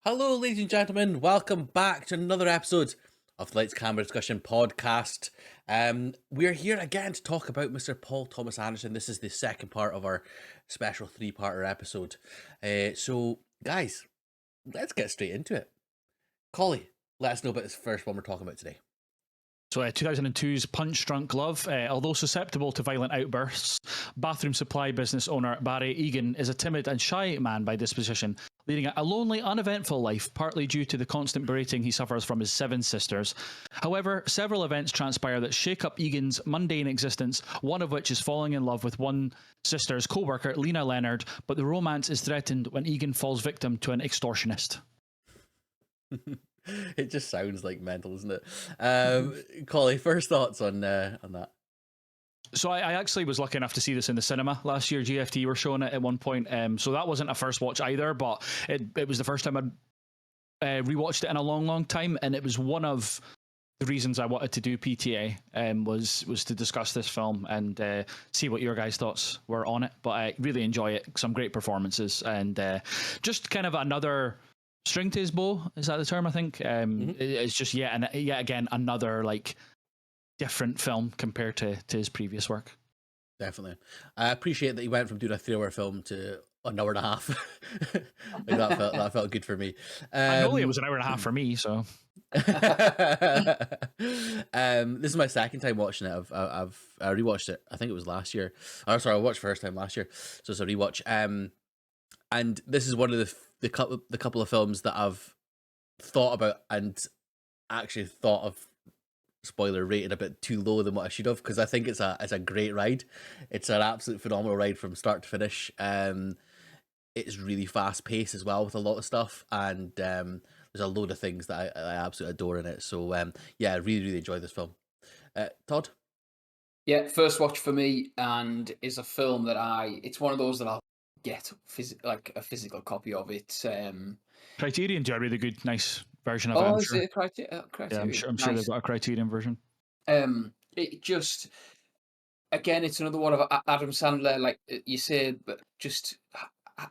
Hello, ladies and gentlemen. Welcome back to another episode of the Lights Camera Discussion podcast. We're here again to talk about Mr. Paul Thomas Anderson. This is the second part of our special three-parter episode. So, guys, let's get straight into it. Collie, let us know about this first one we're talking about today. So 2002's Punch Drunk Love, although susceptible to violent outbursts, bathroom supply business owner Barry Egan is a timid and shy man by disposition, leading a lonely, uneventful life, partly due to the constant berating he suffers from his 7 sisters. However, several events transpire that shake up Egan's mundane existence, one of which is falling in love with one sister's co-worker, Lena Leonard, but the romance is threatened when Egan falls victim to an extortionist. It just sounds like mental, isn't it? Collie, first thoughts on that? So I actually was lucky enough to see this in the cinema last year. GFT were showing it at one point. So that wasn't a first watch either, but it was the first time I'd rewatched it in a long time. And it was one of the reasons I wanted to do PTA was to discuss this film and see what your guys' thoughts were on it. But I really enjoy it. Some great performances and just kind of another string to his bow. Is that the term? I think it's just yet again another like different film compared to his previous work. Definitely. I appreciate that you went from doing a 3-hour film to an hour and a half. that felt good for me. I know it was an hour and a half for me, so. This is my second time watching it. I rewatched it. I think it was last year. Oh, sorry, I watched first time last year, so it's a rewatch. And this is one of the couple of films that I've thought about and actually thought of, spoiler, rated a bit too low than what I should have, because I think it's a great ride. It's an absolute phenomenal ride from start to finish. It's really fast paced as well with a lot of stuff, and there's a load of things that I absolutely adore in it. So yeah, I really enjoyed this film. Todd? Yeah, first watch for me, and is a film that it's one of those that I'll get like a physical copy of it. Criterion do a really good, nice version of it. Oh, I'm is sure. it a Criterion? Yeah, I'm sure they've got a Criterion version. It just, again, it's another one of Adam Sandler, like you said, but just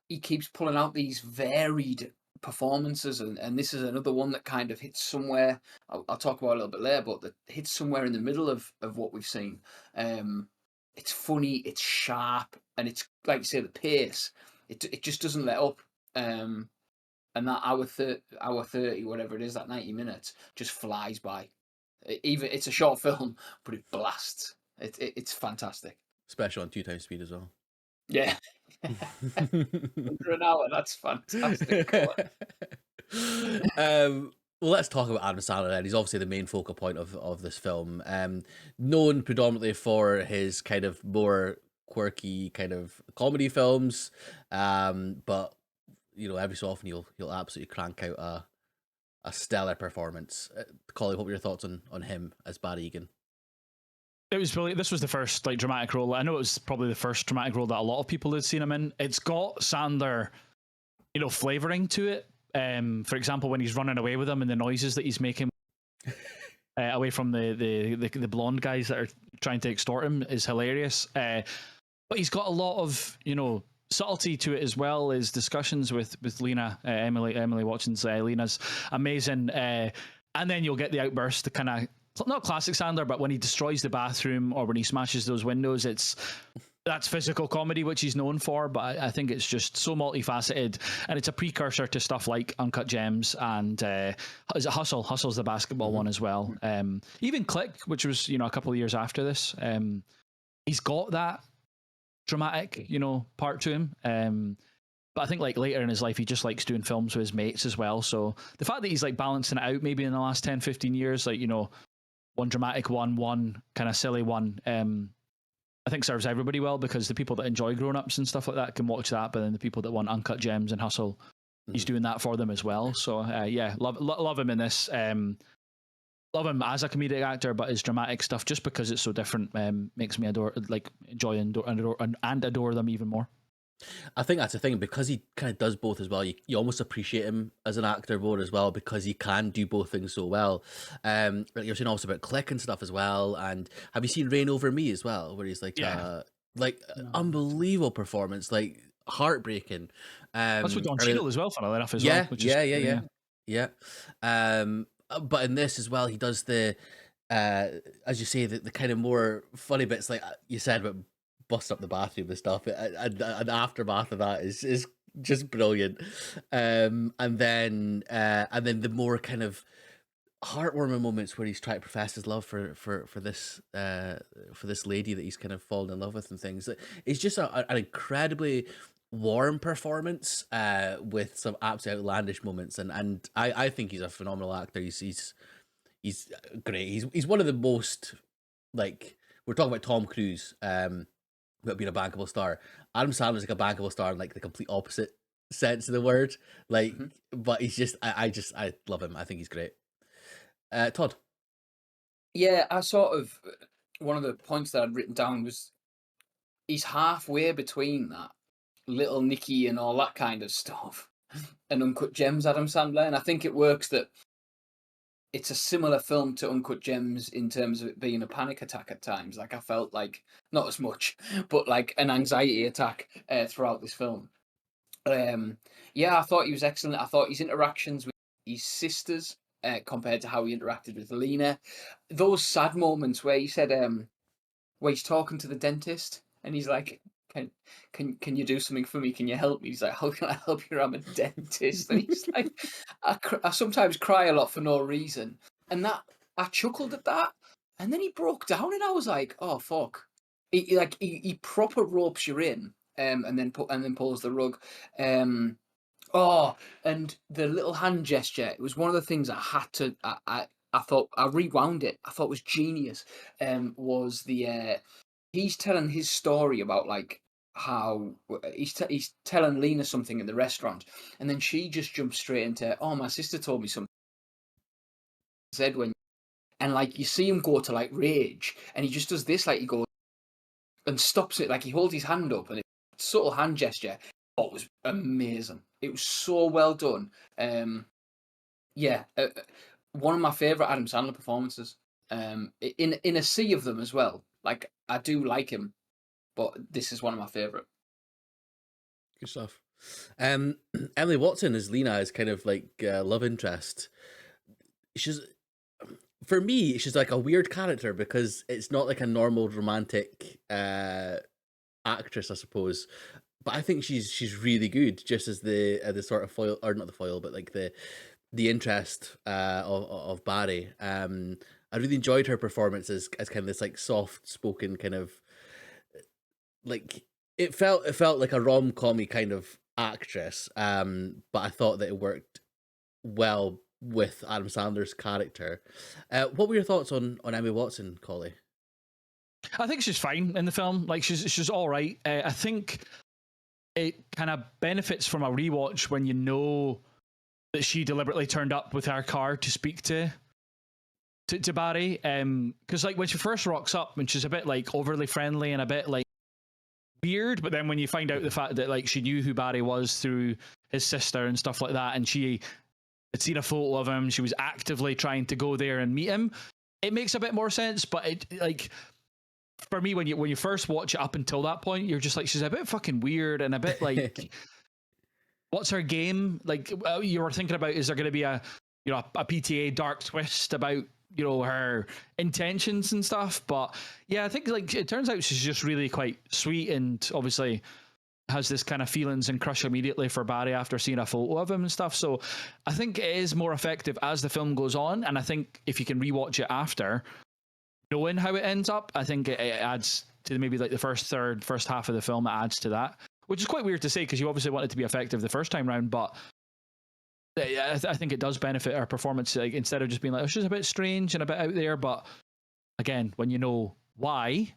he keeps pulling out these varied performances, and this is another one that kind of hits somewhere. I'll talk about it a little bit later, but that hits somewhere in the middle of what we've seen. It's funny, it's sharp, and it's like you say, the pace. It just doesn't let up. And that hour 30, whatever it is, that 90 minutes, just flies by. Even it's a short film, but it blasts. It's fantastic. Especially on 2 times speed as well. Yeah. Under an hour, that's fantastic. Well, let's talk about Adam Sandler then. He's obviously the main focal point of this film. Known predominantly for his kind of more quirky kind of comedy films. But you know, every so often he'll absolutely crank out a stellar performance. Collie, what were your thoughts on him as Barry Egan? It was really, this was the first like dramatic role. I know it was probably the first dramatic role that a lot of people had seen him in. It's got Sandler, flavoring to it. For example, when he's running away with him and the noises that he's making away from the blonde guys that are trying to extort him is hilarious. But he's got a lot of subtlety to it as well as discussions with Lena, Emily Watson's Lena's amazing. And then you'll get the outburst, the kind of not classic Sandler, but when he destroys the bathroom or when he smashes those windows, that's physical comedy, which he's known for. But I think it's just so multifaceted, and it's a precursor to stuff like Uncut Gems and is it Hustle? Hustle's the basketball one as well. Even Click, which was a couple of years after this. He's got that dramatic, part to him. But I think like later in his life, he just likes doing films with his mates as well. So the fact that he's like balancing it out maybe in the last 10, 15 years, like, one dramatic one kind of silly one, I think serves everybody well, because the people that enjoy Grown Ups and stuff like that can watch that, but then the people that want Uncut Gems and Hustle, he's doing that for them as well. So yeah, love him in this. Love him as a comedic actor, but his dramatic stuff, just because it's so different, makes me enjoy and adore them even more. I think that's the thing, because he kind of does both as well. You almost appreciate him as an actor more as well, because he can do both things so well. Like you're saying also about Click and stuff as well. And have you seen Reign Over Me as well, where he's like, unbelievable performance. Like heartbreaking. That's with Don I really, Cheadle as well, funnily enough, as well, yeah, which is yeah, yeah, yeah. yeah, yeah. But in this as well, he does the, uh, as you say, the kind of more funny bits, like you said about busting up the bathroom and stuff. And aftermath of that is just brilliant. And then the more kind of heartwarming moments where he's trying to profess his love for this lady that he's kind of fallen in love with and things. It's just an incredibly warm performance with some absolutely outlandish moments, and I think he's a phenomenal actor. He's great. He's one of the most, like, we're talking about Tom Cruise about being a bankable star. Adam Sandler's like a bankable star in like the complete opposite sense of the word. Like, Mhm. but he's just I love him. I think he's great. Todd. Yeah, I sort of one of the points that I'd written down was he's halfway between that Little Nicky and all that kind of stuff and Uncut Gems Adam Sandler, and I think it works that it's a similar film to Uncut Gems in terms of it being a panic attack at times. Like I felt like not as much, but like an anxiety attack throughout this film. Um, yeah, I thought he was excellent. I thought his interactions with his sisters compared to how he interacted with Lena, those sad moments where he said, where he's talking to the dentist and he's like, "Can can you do something for me? Can you help me?" He's like, "How can I help you? I'm a dentist." And he's like, I sometimes cry a lot for no reason, and that I chuckled at that, and then he broke down, and I was like, "Oh fuck!" He proper ropes you in, and then pulls the rug. Um, Oh, and the little hand gesture, it was one of the things I had to I thought I rewound it. I thought was genius. Was the he's telling his story about like how he's telling Lena something in the restaurant, and then she just jumps straight into, "Oh, my sister told me something," said when, and like you see him go to like rage, and he just does this, like he goes and stops it, like he holds his hand up, and it's subtle hand gesture. Oh, it was amazing. It was so well done. Yeah, one of my favorite Adam Sandler performances. In a sea of them as well. Like I do like him, but this is one of my favorite. Good stuff. Emily Watson as Lena is kind of like love interest. She's, for me, she's like a weird character because it's not like a normal romantic actress, I suppose. But I think she's really good, just as the sort of foil, or not the foil, but like the interest of Barry. I really enjoyed her performance as kind of this like soft spoken kind of, like, it felt like a rom-commy kind of actress. But I thought that it worked well with Adam Sandler's character. What were your thoughts on Emmy Watson, Collie? I think she's fine in the film. Like she's all right. I think it kind of benefits from a rewatch when you know that she deliberately turned up with her car to speak to Barry. Because like when she first rocks up, and she's a bit like overly friendly and a bit like weird, but then when you find out the fact that like she knew who Barry was through his sister and stuff like that, and she had seen a photo of him, she was actively trying to go there and meet him. It makes a bit more sense, but it like for me when you first watch it up until that point, you're just like she's a bit fucking weird and a bit like what's her game? Like you were thinking about, is there going to be a a PTA dark twist about her intentions and stuff? But yeah, I think like it turns out she's just really quite sweet and obviously has this kind of feelings and crush immediately for Barry after seeing a photo of him and stuff. So I think it is more effective as the film goes on, and I think if you can rewatch it after knowing how it ends up, I think it adds to maybe like the first half of the film. It adds to that, which is quite weird to say because you obviously want it to be effective the first time round, but I think it does benefit our performance. Like instead of just being like, oh, she's a bit strange and a bit out there, but again, when you know why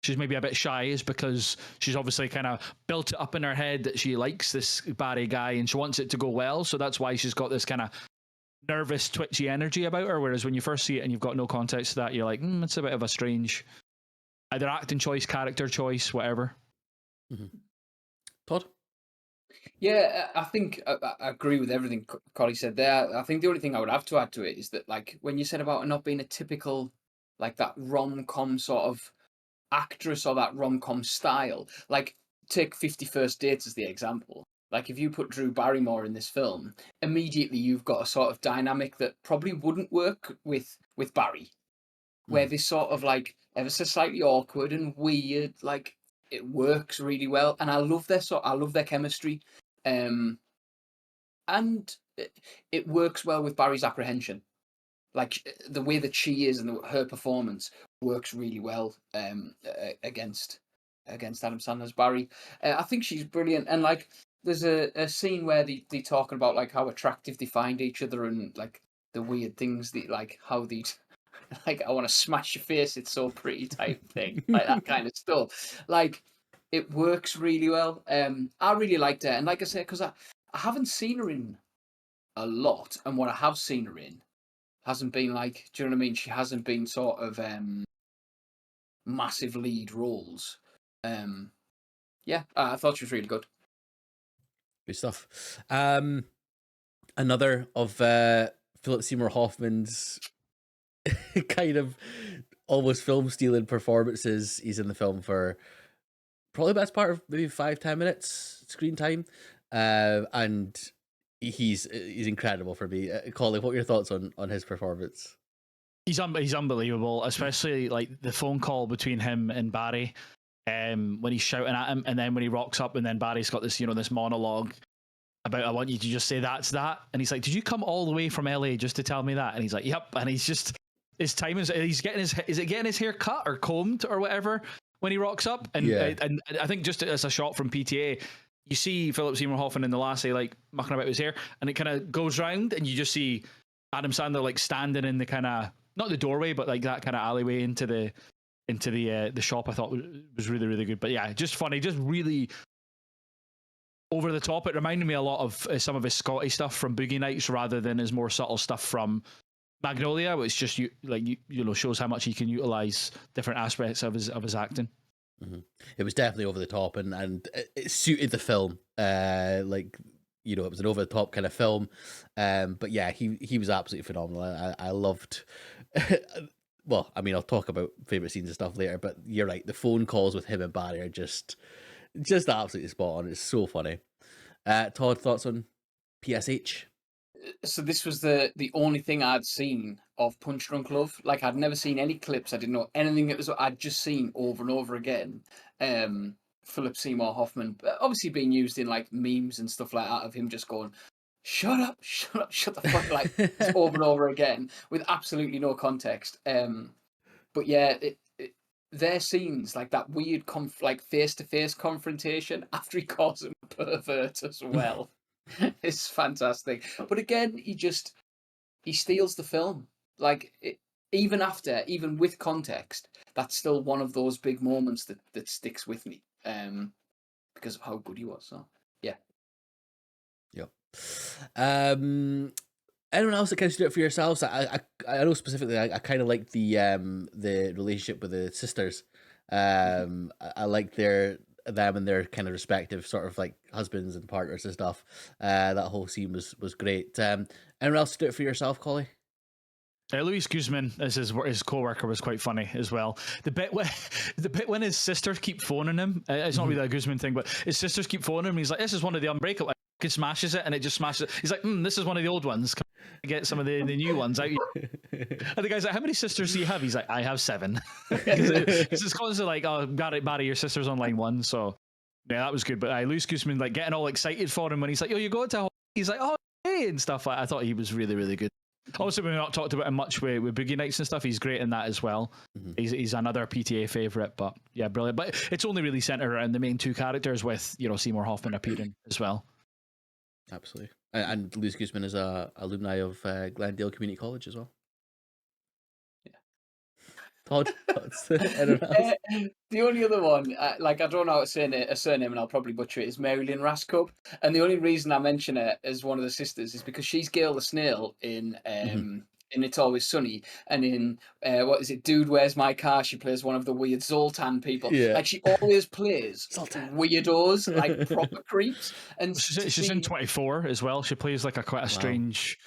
she's maybe a bit shy, is because she's obviously kind of built it up in her head that she likes this Barry guy and she wants it to go well. So that's why she's got this kind of nervous, twitchy energy about her. Whereas when you first see it and you've got no context to that, you're like, it's a bit of a strange either acting choice, character choice, whatever. Mm-hmm. Todd? Yeah, I think I agree with everything Collie said there. I think the only thing I would have to add to it is that, like, when you said about it not being a typical, like, that rom com sort of actress or that rom com style, like, take 50 First Dates as the example. Like, if you put Drew Barrymore in this film, immediately you've got a sort of dynamic that probably wouldn't work with Barry, where this sort of like ever so slightly awkward and weird, like it works really well, and I love their chemistry, and it works well with Barry's apprehension. Like the way that she is and her performance works really well against Adam Sandler's Barry. I think she's brilliant, and like there's a scene where they talking about like how attractive they find each other and like the weird things that like how they like I want to smash your face, it's so pretty type thing, like that kind of stuff. Like it works really well. I really liked her, and like I said, because I haven't seen her in a lot, and what I have seen her in hasn't been like, do you know what I mean? She hasn't been sort of massive lead roles. Yeah, I thought she was really good. Good stuff. Another of Philip Seymour Hoffman's kind of almost film stealing performances. He's in the film for probably the best part of maybe 5-10 minutes screen time, and he's incredible for me. Colin, what are your thoughts on his performance? He's unbelievable, especially like the phone call between him and Barry, when he's shouting at him, and then when he rocks up, and then Barry's got this this monologue about, I want you to just say that's that, and he's like, did you come all the way from LA just to tell me that? And he's like, yep, and he's just, his time he's getting his hair cut or combed or whatever when he rocks up, and and I think just as a shot from PTA, you see Philip Seymour Hoffman in the Lassie like mucking about his hair, and it kind of goes round, and you just see Adam Sandler like standing in the kind of, not the doorway, but like that kind of alleyway into the shop. I thought was really, really good. But yeah, just funny, just really over the top. It reminded me a lot of some of his Scotty stuff from Boogie Nights rather than his more subtle stuff from Magnolia, which just shows how much he can utilize different aspects of his acting. Mm-hmm. It was definitely over the top, and it suited the film. It was an over the top kind of film. But yeah, he was absolutely phenomenal. I loved. Well, I mean, I'll talk about favorite scenes and stuff later, but you're right. The phone calls with him and Barry are just absolutely spot on. It's so funny. Todd, thoughts on PSH? So this was the only thing I'd seen of Punch Drunk Love. Like, I'd never seen any clips. I didn't know anything. It was, I'd just seen over and over again. Philip Seymour Hoffman, obviously being used in like memes and stuff like that, of him just going, shut up, shut the fuck, like over and over again with absolutely no context. But yeah, their scenes, like that weird like face-to-face confrontation after he calls him a pervert as well. It's fantastic. But again, he steals the film. Like even with context, that's still one of those big moments that sticks with me. Because of how good he was. So yeah. Yep. Anyone else that kind of stood out for yourselves? I know specifically I kind of like the relationship with the sisters. I like them and their kind of respective sort of like husbands and partners and stuff. That whole scene was great. Anyone else stood out for yourself, Collie? Luis Guzman as his co-worker was quite funny as well. The bit when his sisters keep phoning him, it's not really a Guzman thing, but his sisters keep phoning him. He's like, "This is one of the Unbreakable." He smashes it, and it just smashes it. He's like, "This is one of the old ones. Can I get some of the new ones out." And the guy's like, "How many sisters do you have?" He's like, "I have 7." Because it's constantly like, "Oh, Barry, your sister's on line 1." So yeah, that was good. But Luis Guzman like getting all excited for him when he's like, "Yo, you go to," he's like, "Oh, hey," and stuff like that. I thought he was really, really good. Also, we've not talked about him much with Boogie Nights and stuff. He's great in that as well. Mm-hmm. He's another PTA favourite, but yeah, brilliant. But it's only really centered around the main 2 characters with Seymour Hoffman appearing as well. Absolutely. And Luis Guzman is a alumni of Glendale Community College as well. Yeah. Todd, the only other one, like I don't know how to say a surname, and I'll probably butcher it, is Marilyn Raskob. And the only reason I mention her as one of the sisters is because she's Gail the Snail in It's Always Sunny, and in what is it, Dude, Where's My Car? She plays one of the weird Zoltan people. Yeah. Like she always plays weirdos, like proper creeps. And she's in 24 as well. She plays like quite a strange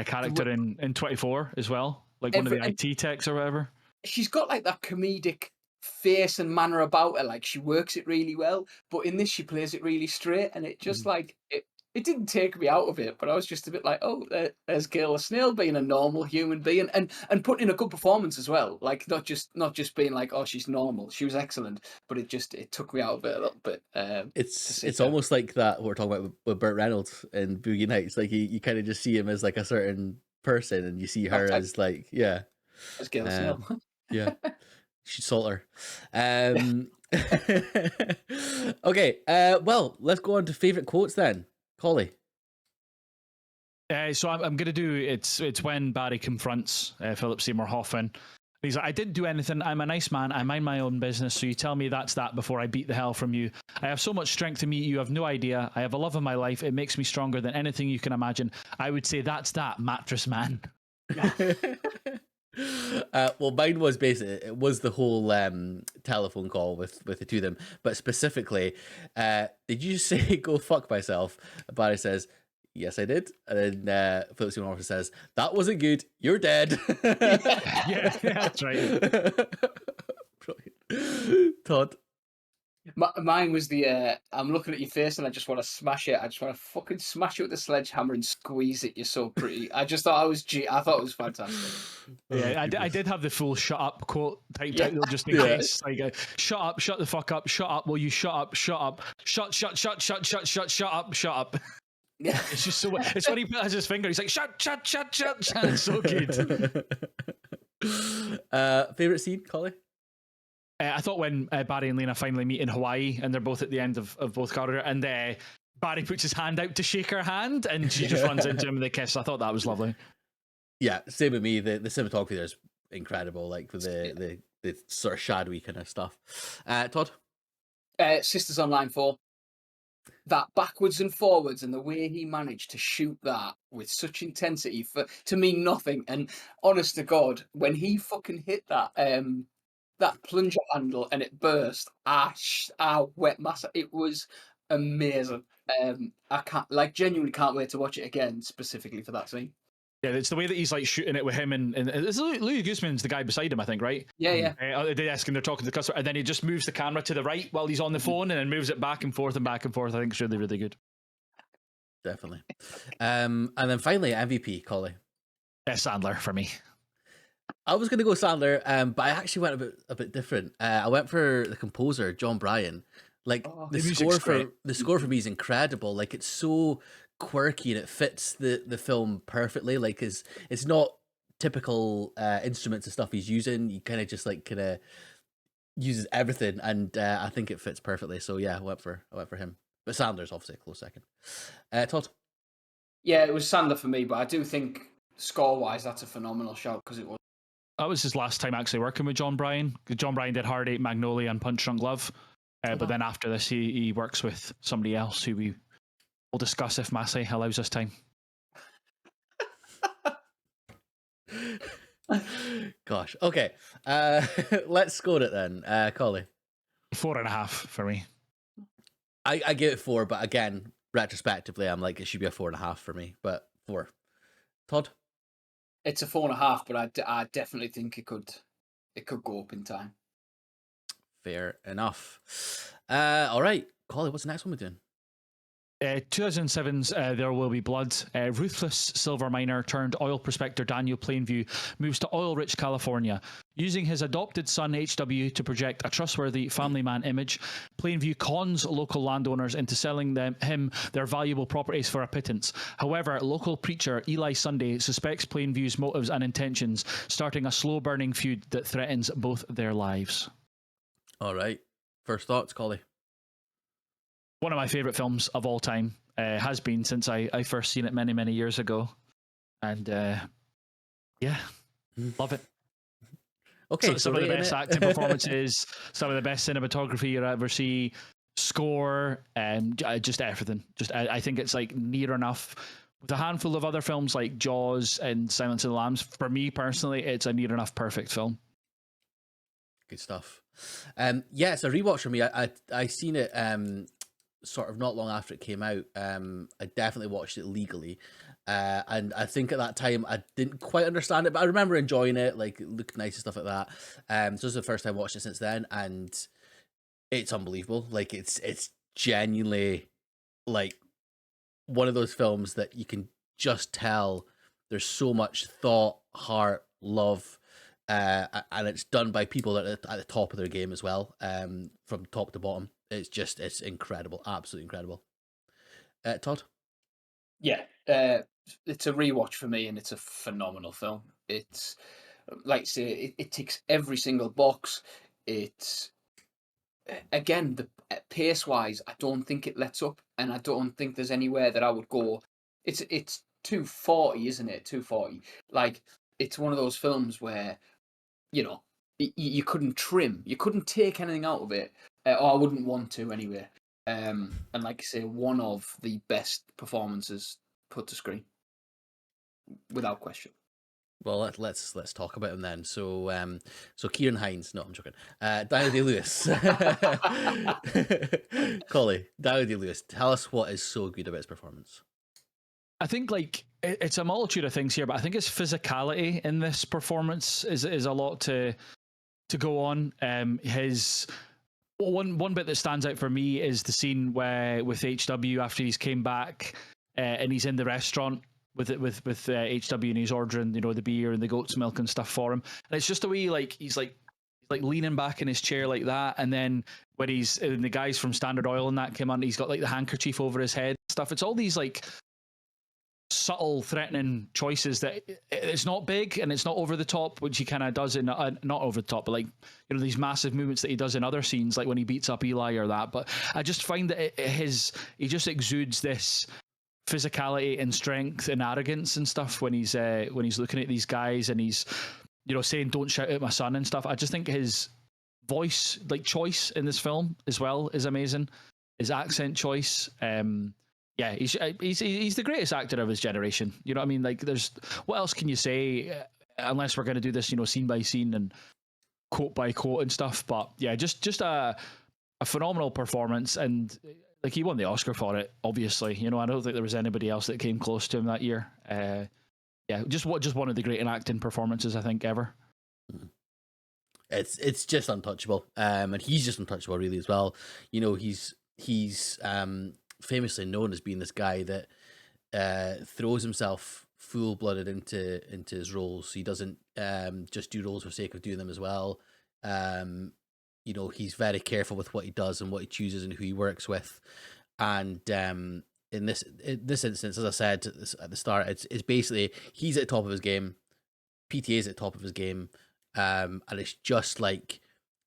character in 24 as well, like one of the IT techs or whatever. She's got like that comedic face and manner about her. Like she works it really well, but in this she plays it really straight, and it just like it didn't take me out of it, but I was just a bit like, oh, there's Kayla Snail being a normal human being and putting in a good performance as well. Like not just being like, oh, she's normal. She was excellent, but it took me out of it a little bit. It's almost like that what we're talking about with Burt Reynolds in Boogie Nights. Like you kind of just see him as like a certain person, and you see her as like as Kayla Snail. Yeah, she'd salt her. Okay, well, let's go on to favorite quotes then. Collie. So I'm going to do it's when Barry confronts Philip Seymour Hoffman. He's like, I didn't do anything. I'm a nice man. I mind my own business. So you tell me that's that before I beat the hell from you. I have so much strength in me. You have no idea. I have a love of my life. It makes me stronger than anything you can imagine. I would say that's that, mattress man. Well, mine was basically it was the whole telephone call with the two of them, but specifically, did you say go fuck myself? Barry says, yes, I did, and then Philip Seymour Hoffman says, that wasn't good. You're dead. Yeah, that's right. Brilliant. Todd. Mine was the I'm looking at your face and I just want to smash it. I just want to fucking smash it with a sledgehammer and squeeze it. You're so pretty. I just thought I thought it was fantastic. Yeah, I did have the full shut up quote typed out though, just in case. Like, shut up, shut the fuck up, shut up, will you shut up, shut up, shut up, shut up. Yeah. It's just so, it's when he has his finger, he's like, shut. It's so good. Favorite scene, Collie? I thought when Barry and Lena finally meet in Hawaii and they're both at the end of both corridors and Barry puts his hand out to shake her hand and she just runs into him and they kiss. I thought that was lovely. Yeah, same with me. The cinematography there is incredible, like with the sort of shadowy kind of stuff. Todd? Sisters on Line 4. That backwards and forwards and the way he managed to shoot that with such intensity for to mean nothing. And honest to God, when he fucking hit that plunger handle and it burst, I wet myself. It was amazing. I genuinely can't wait to watch it again, specifically for that scene. Yeah, it's the way that he's like shooting it with him and it's Louis Guzman's the guy beside him, I think, right? Yeah. At the desk and they're talking to the customer, and then he just moves the camera to the right while he's on the phone, and then moves it back and forth and back and forth. I think it's really, really good. Definitely. And then finally, MVP, Collie. Sandler for me. I was going to go Sandler, but I actually went a bit different. I went for the composer, John Bryan. Like the score for me is incredible. Like it's so quirky and it fits the film perfectly. Like it's not typical instruments and stuff he's using. He kind of uses everything, and I think it fits perfectly. So yeah, I went for him. But Sandler's obviously a close second. Todd? Yeah, it was Sandler for me, but I do think score wise that's a phenomenal shot because it was. That was his last time actually working with John Bryan. John Bryan did Hard Eight, Magnolia, and Punch Drunk Love. But then after this, he works with somebody else who we will discuss if Massey allows us time. Gosh. Okay. Let's score it then. Collie? 4.5 for me. I give it 4, but again, retrospectively, I'm like, it should be a 4.5 for me, but 4. Todd? It's a 4.5, but I definitely think it could go up in time. Fair enough. All right, Collie, what's the next one we're doing? 2007's There Will Be Blood. Ruthless silver miner turned oil prospector Daniel Plainview moves to oil-rich California. Using his adopted son HW to project a trustworthy family man image, Plainview cons local landowners into selling him their valuable properties for a pittance. However, local preacher Eli Sunday suspects Plainview's motives and intentions, starting a slow-burning feud that threatens both their lives. All right. First thoughts, Collie? One of my favourite films of all time. Has been since I first seen it many, many years ago. And yeah, love it. Okay, some of the best acting performances, some of the best cinematography you'll ever see, score, and just everything. I think it's like near enough. With a handful of other films like Jaws and Silence of the Lambs, for me personally, it's a near enough perfect film. Good stuff. Yeah, it's a rewatch for me. I seen it sort of not long after it came out. I definitely watched it legally, And I think at that time I didn't quite understand it, but I remember enjoying it, like it looked nice and stuff like that. So this is the first time watching it since then, and it's unbelievable. Like it's genuinely like one of those films that you can just tell there's so much thought, heart, love, and it's done by people that are at the top of their game as well, from top to bottom. It's incredible, absolutely incredible. Todd? Yeah, it's a rewatch for me, and it's a phenomenal film. It's like I say, it ticks every single box. It's again the pace wise, I don't think it lets up, and I don't think there's anywhere that I would go. It's 240, isn't it? 240. Like it's one of those films where you know you couldn't trim, you couldn't take anything out of it, or I wouldn't want to anyway. And like I say, one of the best performances put to screen, without question. Well, let's talk about him then. So Kieran Hines. No, I'm joking. Daniel Day Lewis. Collie, Daniel Day Lewis. Tell us what is so good about his performance. I think like it's a multitude of things here, but I think his physicality in this performance is a lot to go on. His one bit that stands out for me is the scene where with HW after he's came back, and he's in the restaurant with HW, and he's ordering the beer and the goat's milk and stuff for him, and it's just a way like he's like leaning back in his chair like that, and then when he's and the guys from Standard Oil and that came on, he's got like the handkerchief over his head and stuff. It's all these like subtle, threatening choices that it's not big and it's not over the top, which he kind of does in not over the top, but like these massive movements that he does in other scenes, like when he beats up Eli or that. But I just find that he just exudes this physicality and strength and arrogance and stuff when he's looking at these guys and he's saying "Don't shout at my son" and stuff. I just think his voice like choice in this film as well is amazing. His accent choice. Yeah, he's the greatest actor of his generation. You know what I mean? Like, there's what else can you say unless we're going to do this, scene by scene and quote by quote and stuff. But yeah, just a phenomenal performance, and like he won the Oscar for it. Obviously, I don't think there was anybody else that came close to him that year. Yeah, just one of the great acting performances I think ever. It's just untouchable, and he's just untouchable really as well. He's famously known as being this guy that throws himself full-blooded into his roles. He doesn't just do roles for sake of doing them as well. He's very careful with what he does and what he chooses and who he works with. And in this instance, as I said at the start, it's basically he's at the top of his game, PTA's at the top of his game, and it's just like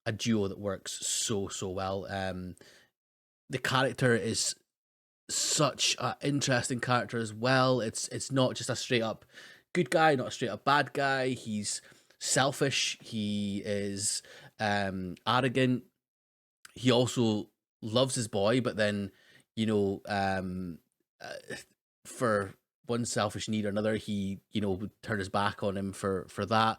a duo that works so well. The character is such an interesting character as well. It's not just a straight up good guy, not a straight up bad guy. He's selfish. He is arrogant. He also loves his boy, but then for one selfish need or another, he would turn his back on him for that.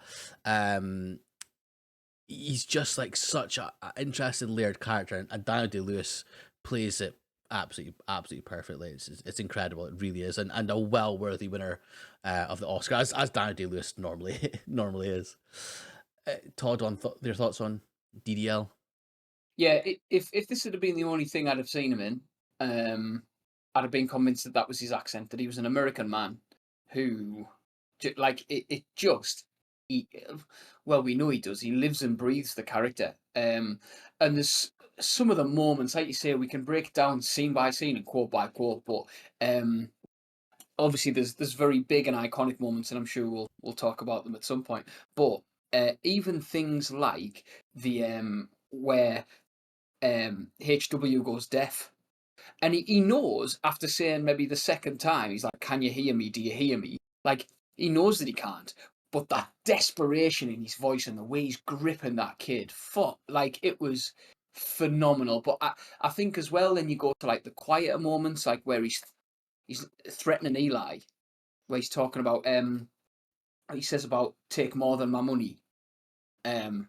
He's just like such a interesting layered character, and Daniel Day-Lewis plays it absolutely perfectly. It's incredible. It really is, and a well worthy winner of the Oscar, as Daniel Day-Lewis normally is. Todd, on your thoughts on DDL? Yeah, if this had been the only thing I'd have seen him in, I'd have been convinced that was his accent, that he was an American man who, like, well, we know he does. He lives and breathes the character. And there's some of the moments, like you say, we can break it down scene by scene and quote by quote, but obviously there's very big and iconic moments, and I'm sure we'll talk about them at some point. But even things like the where HW goes deaf, and he knows after saying maybe the second time, he's like, "Can you hear me? Do you hear me?" Like, he knows that he can't, but that desperation in his voice and the way he's gripping that kid, like, it was phenomenal. But I think as well, then you go to like the quieter moments, like where he's threatening Eli, where he's talking about he says about take more than my money, and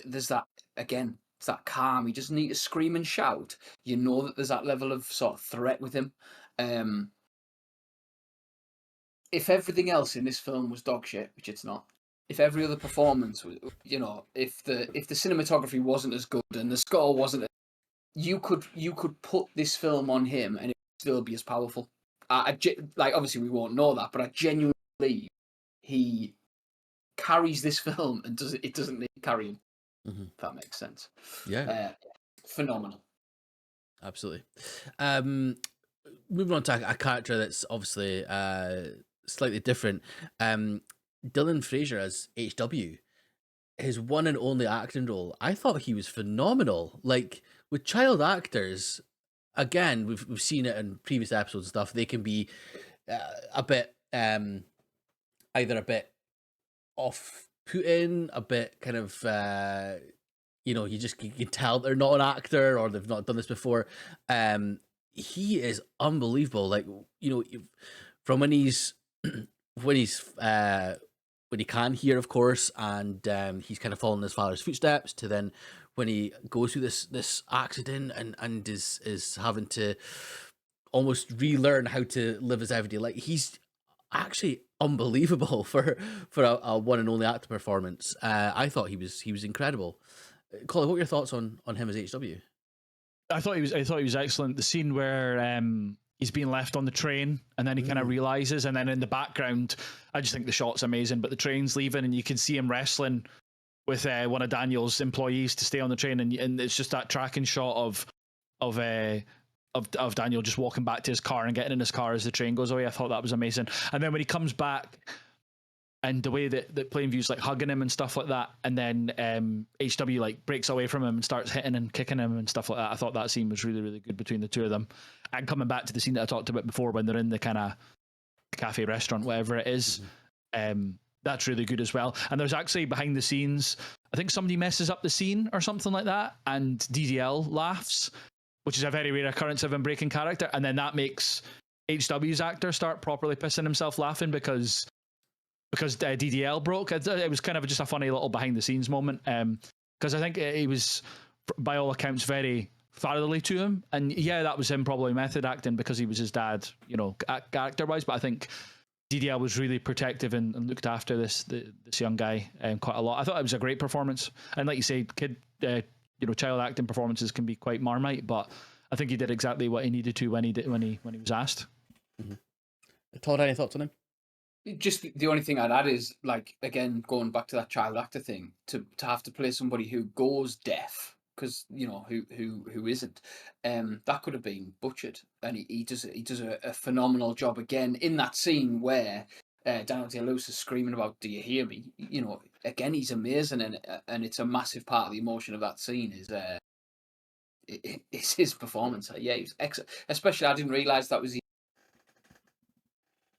there's that again. It's that calm. He doesn't need to scream and shout. You know that there's that level of sort of threat with him. if everything else in this film was dog shit, which it's not, if every other performance was, if the cinematography wasn't as good and the score wasn't, you could put this film on him and it would still be as powerful. Like, obviously we won't know that, but I genuinely believe he carries this film and it doesn't need carrying. If that makes sense. Yeah, phenomenal. absolutely. Moving on to a character that's obviously slightly different. Dylan Fraser as HW, his one and only acting role. I thought he was phenomenal. Like, with child actors, again, we've seen it in previous episodes and stuff. They can be a bit either a bit off-putting, a bit kind of you can tell they're not an actor or they've not done this before. He is unbelievable. Like, from when he's when he can hear, of course, and he's kind of following his father's footsteps, to then when he goes through this accident and is having to almost relearn how to live his everyday life. He's actually unbelievable for a one and only actor performance. I thought he was incredible. Colin, what were your thoughts on him as HW? I thought he was excellent. The scene where he's being left on the train and then he kind of realizes, and then in the background, I just think the shot's amazing. But the train's leaving and you can see him wrestling with one of Daniel's employees to stay on the train, and it's just that tracking shot of Daniel just walking back to his car and getting in his car as the train goes away. I thought that was amazing. And then when he comes back, and the way that Plainview's like hugging him and stuff like that, and then HW like breaks away from him and starts hitting and kicking him and stuff like that. I thought that scene was really, really good between the two of them. And coming back to the scene that I talked about before, when they're in the kind of cafe, restaurant, whatever it is, that's really good as well. And there's actually behind the scenes, I think somebody messes up the scene or something like that, and DDL laughs, which is a very rare occurrence of him breaking character, and then that makes HW's actor start properly pissing himself laughing because DDL broke. It was kind of just a funny little behind the scenes moment, because I think he was, by all accounts, very fatherly to him, and yeah, that was him probably method acting because he was his dad, character wise. But I think DDL was really protective and looked after this young guy quite a lot. I thought it was a great performance, and like you say, child acting performances can be quite Marmite, but I think he did exactly what he needed to when he was asked. Todd, any thoughts on him? Just the only thing I'd add is, like, again, going back to that child actor thing, to have to play somebody who goes deaf, because who isn't, that could have been butchered, and he does a phenomenal job again in that scene where Daniel Day-Lewis is screaming about "Do you hear me?" Again, he's amazing, and it's a massive part of the emotion of that scene is his performance. Yeah, he's excellent. Especially, I didn't realize that was.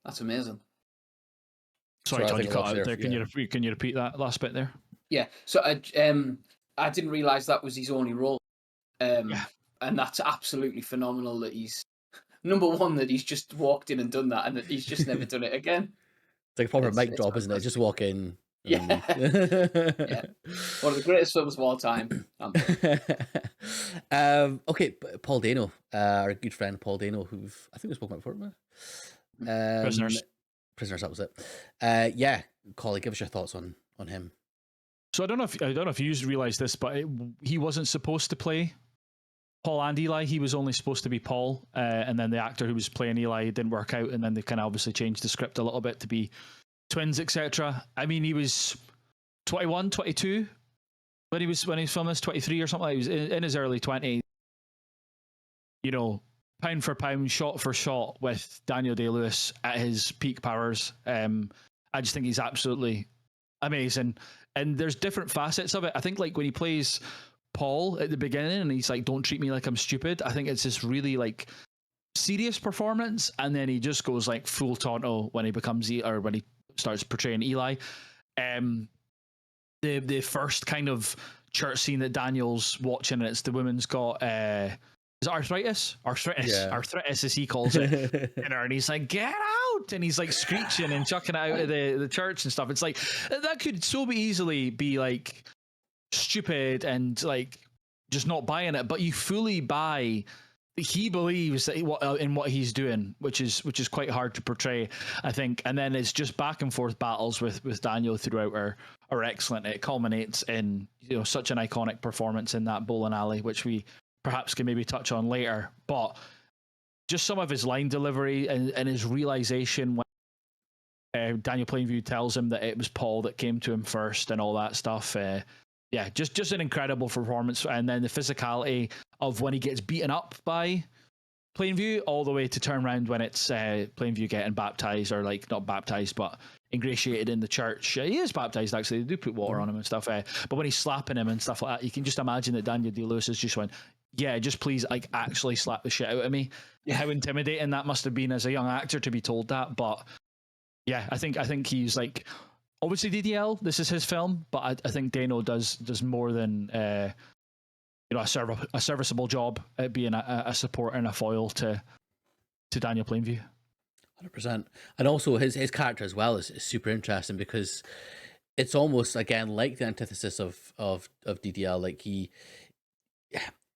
That's amazing. Sorry, John, you cut out there. Can you repeat that last bit there? Yeah. So I didn't realize that was his only role. And that's absolutely phenomenal that he's number one, that he's just walked in and done that, and that he's just never done it again. It's like a proper mic drop, isn't it? Just walk in. Yeah. Yeah. One of the greatest films of all time. Okay, Paul Dano, our good friend Paul Dano, who I think we spoke about before. Prisoners, that was it. Yeah, Collie, give us your thoughts on him. So I don't know if you realised this, but he wasn't supposed to play Paul and Eli. He was only supposed to be Paul, and then the actor who was playing Eli didn't work out, and then they kind of obviously changed the script a little bit to be twins, etc. I mean, he was 21, 22 when he was filming this, 23 or something. He was in his early 20s. Pound for pound, shot for shot with Daniel Day-Lewis at his peak powers. I just think he's absolutely amazing. And there's different facets of it. I think, like, when he plays Paul at the beginning and he's like, "Don't treat me like I'm stupid," I think it's this really like serious performance, and then he just goes like full Tonto when he becomes or when he starts portraying Eli. The first kind of church scene that Daniel's watching, and it's the woman's got is it arthritis? Arthritis, as he calls it. And he's like, "Get out!" And he's like screeching and chucking it out of the church and stuff. It's like, that could so easily be like stupid and like just not buying it, but you fully buy he believes that in what he's doing, which is quite hard to portray, I think. And then it's just back and forth battles with Daniel throughout are excellent. It culminates in such an iconic performance in that bowling alley, which we perhaps can maybe touch on later. But just some of his line delivery and his realization when Daniel Plainview tells him that it was Paul that came to him first and all that stuff. Yeah, just an incredible performance. And then the physicality of when he gets beaten up by Plainview, all the way to turn around when it's Plainview getting baptized, or like not baptized, but ingratiated in the church. He is baptized, actually. They do put water on him and stuff. But when he's slapping him and stuff like that, you can just imagine that Daniel Day-Lewis has just went, yeah, just please, like, actually slap the shit out of me. Yeah. How intimidating that must have been as a young actor to be told that. But yeah, I think he's like, obviously DDL, this is his film, but I think Dano does more than a serviceable job at being a support and a foil to Daniel Plainview. 100%. And also his character as well is super interesting, because it's almost, again, like the antithesis of DDL. Like he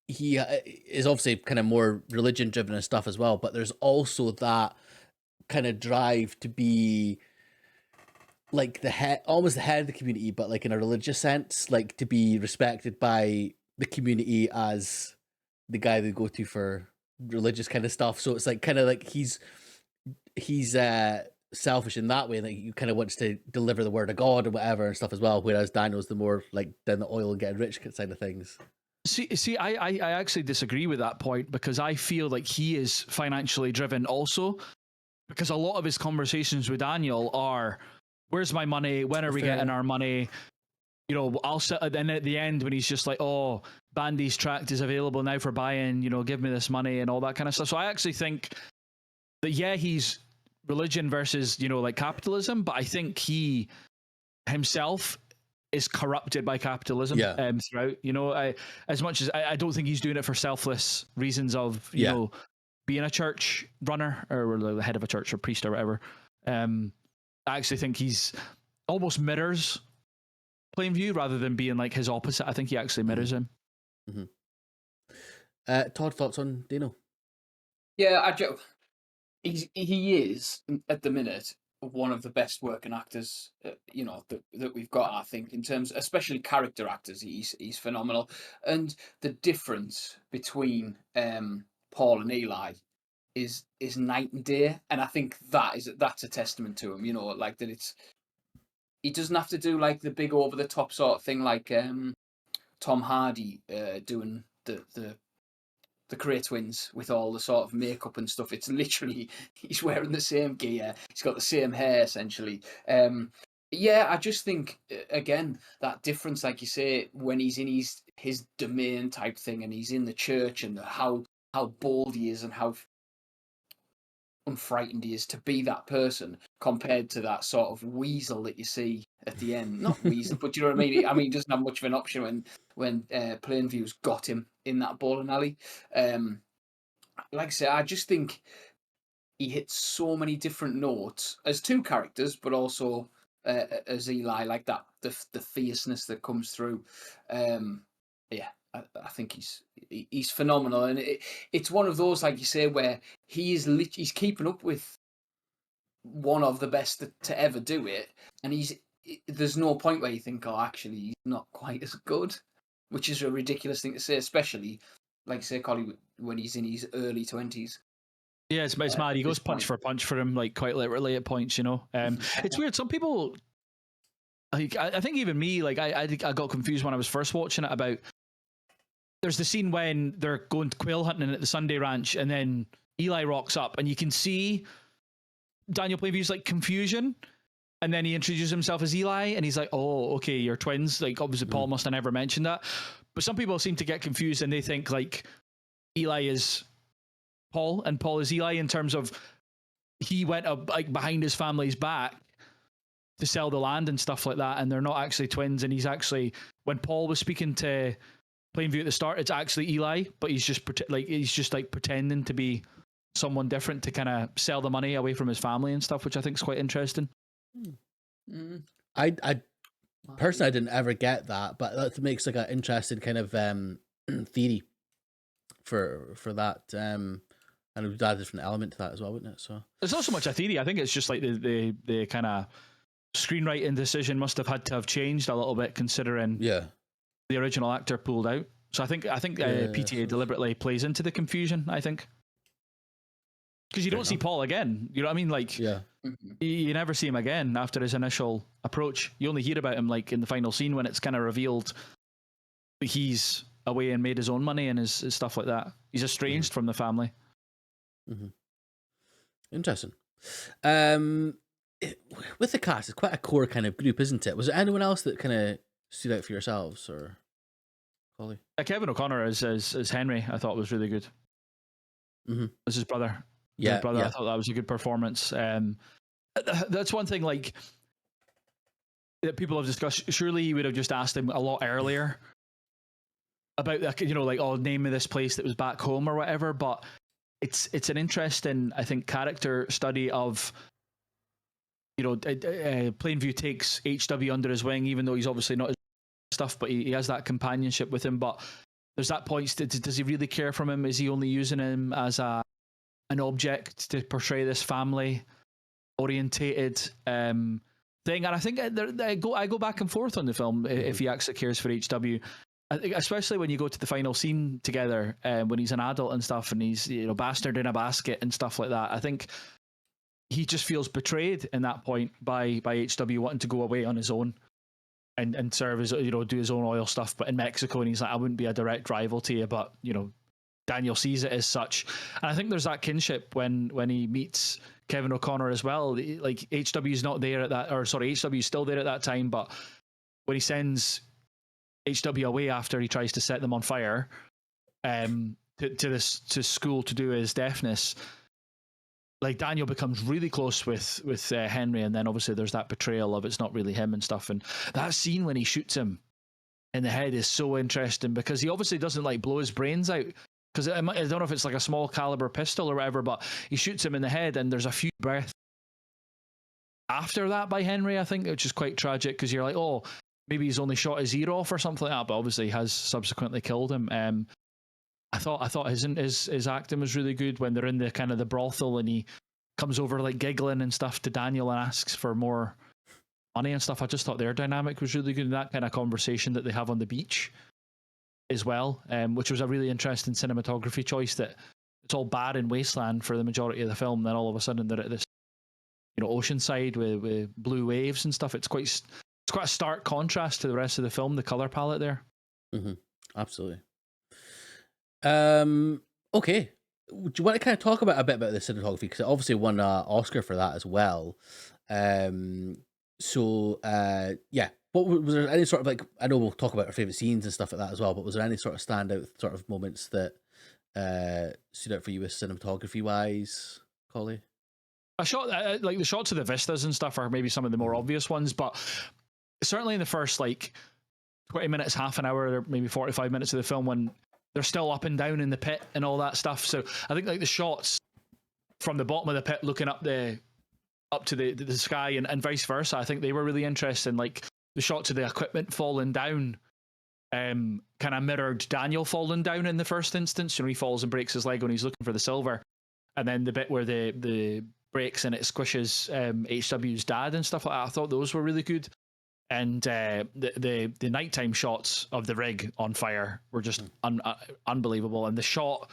is obviously kind of more religion driven and stuff as well, but there's also that kind of drive to be like almost the head of the community, but like in a religious sense, like to be respected by the community as the guy they go to for religious kind of stuff. So it's like kind of like he's selfish in that way, like you kind of wants to deliver the word of God and whatever and stuff as well, whereas Daniel's the more like down the oil and getting rich side of things. See, I actually disagree with that point, because I feel like he is financially driven also, because a lot of his conversations with Daniel are, where's my money? When are we getting our money? I'll sit, and then at the end when he's just like, oh, Bandy's tract is available now for buying, give me this money and all that kind of stuff. So I actually think that, yeah, he's religion versus, like capitalism, but I think he himself is corrupted by capitalism throughout, as much as I don't think he's doing it for selfless reasons of, being a church runner or the head of a church or priest or whatever. I actually think he's almost mirrors Plainview rather than being like his opposite. I think he actually mirrors him. Mm-hmm. Todd, thoughts on Dano? Yeah, he is at the minute one of the best working actors, that we've got. I think in terms, especially character actors, he's phenomenal. And the difference between Paul and Eli is night and day, and I think that's a testament to him. Like that he doesn't have to do like the big over the top sort of thing like Tom Hardy doing the Cray Twins with all the sort of makeup and stuff. It's literally, he's wearing the same gear. He's got the same hair, essentially. Yeah, I just think, again, that difference, like you say, when he's in his domain type thing and he's in the church, and how bold he is and how unfrightened he is to be that person, compared to that sort of weasel that you see at the end. Not weasel, but you know what I mean? I mean, he doesn't have much of an option when Plainview's got him in that bowling alley. Like I say, I just think he hits so many different notes as two characters, but also as Eli, like that, the fierceness that comes through. Yeah, I think he's phenomenal, and it's one of those, like you say, where he's keeping up with one of the best to ever do it, and there's no point where you think, oh, actually, he's not quite as good, which is a ridiculous thing to say, especially, like say, Collie, when he's in his early 20s. Yeah, it's mad. He goes punch for punch for him, like quite literally at points. It's weird. Some people, like I think even me, like I got confused when I was first watching it about. There's the scene when they're going quail hunting at the Sunday Ranch, and then Eli rocks up, and you can see Daniel Plainview's like confusion, and then he introduces himself as Eli, and he's like, "Oh, okay, you're twins." Like obviously, Paul must have never mentioned that, but some people seem to get confused, and they think like Eli is Paul and Paul is Eli, in terms of he went up like behind his family's back to sell the land and stuff like that, and they're not actually twins. And he's actually, when Paul was speaking to Plainview at the start, it's actually Eli, but he's just pretending to be someone different to kind of sell the money away from his family and stuff, which I think is quite interesting. I personally, I didn't ever get that, but that makes like an interesting kind of theory for that. And it would add a different element to that as well, wouldn't it? So It's not so much a theory. I think it's just like the kind of screenwriting decision must have had to have changed a little bit considering yeah, the original actor pulled out. So I think PTA deliberately plays into the confusion. I think because you Fair don't see enough. Paul again. You know what I mean? Like yeah, you never see him again after his initial approach. You only hear about him like in the final scene when it's kind of revealed that he's away and made his own money and his stuff like that. He's estranged from the family. Interesting. With the cast, it's quite a core kind of group, isn't it? Was there anyone else that kind of stood out for yourselves, or Holly? Kevin O'Connor as Henry, I thought was really good. As his brother. Yeah, His brother, yeah. I thought that was a good performance. That's one thing like that people have discussed. Surely he would have just asked him a lot earlier about like, you know, like, oh, name me this place that was back home or whatever. But it's an interesting, I think, character study of, you know, Plainview takes HW under his wing, even though he's obviously not his stuff, but he has that companionship with him. But there's that point, does he really care from him? Is he only using him as an object to portray this family orientated thing? And I think I go back and forth on the film if he actually cares for HW. I think especially when you go to the final scene together, when he's an adult and stuff, and he's, you know, bastard in a basket and stuff like that. I think he just feels betrayed in that point by HW wanting to go away on his own and serve as, you know, do his own oil stuff, but in Mexico, and he's like, I wouldn't be a direct rival to you, but, you know, Daniel sees it as such. And I think there's that kinship when he meets Kevin O'Connor as well. Like HW's not there at that, or sorry, HW's still there at that time, but when he sends HW away after he tries to set them on fire, to school to do his deafness, like Daniel becomes really close with Henry, and then obviously there's that betrayal of it's not really him and stuff. And that scene when he shoots him in the head is so interesting because he obviously doesn't like blow his brains out, because I don't know if it's like a small caliber pistol or whatever, but he shoots him in the head, and there's a few breaths after that by Henry, I think, which is quite tragic because you're like, oh, maybe he's only shot his ear off or something like that, but obviously he has subsequently killed him. I thought his acting was really good when they're in the kind of the brothel and he comes over like giggling and stuff to Daniel and asks for more money and stuff. I just thought their dynamic was really good, and that kind of conversation that they have on the beach as well, which was a really interesting cinematography choice, that it's all barren wasteland for the majority of the film, then all of a sudden they're at this, you know, ocean side with blue waves and stuff. It's quite a stark contrast to the rest of the film, the color palette there. Absolutely. Okay. Do you want to kind of talk a bit about the cinematography, because it obviously won an Oscar for that as well. Yeah. What was there any sort of, like, I know we'll talk about our favorite scenes and stuff like that as well, but was there any sort of standout sort of moments that stood out for you with cinematography wise, Collie? I shot like the shots of the vistas and stuff are maybe some of the more obvious ones, but certainly in the first like 20 minutes, half an hour, or maybe 45 minutes of the film, when they're still up and down in the pit and all that stuff. So I think like the shots from the bottom of the pit looking up to the sky and vice versa, I think they were really interesting. Like the shots of the equipment falling down kind of mirrored Daniel falling down in the first instance. You know, he falls and breaks his leg when he's looking for the silver, and then the bit where the breaks and it squishes HW's dad and stuff like that. I thought those were really good. And the nighttime shots of the rig on fire were just unbelievable. And the shot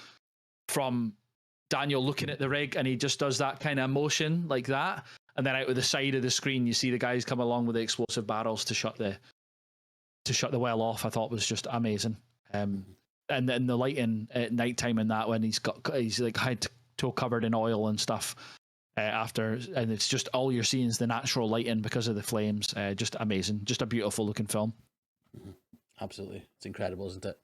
from Daniel looking at the rig, and he just does that kind of motion like that, and then out of the side of the screen you see the guys come along with the explosive barrels to shut the well off. I thought was just amazing. And then the lighting at nighttime in that, when he's like head to toe covered in oil and stuff. After, and it's just all you're seeing is the natural lighting because of the flames. Just amazing, just a beautiful looking film. Absolutely, it's incredible, isn't it?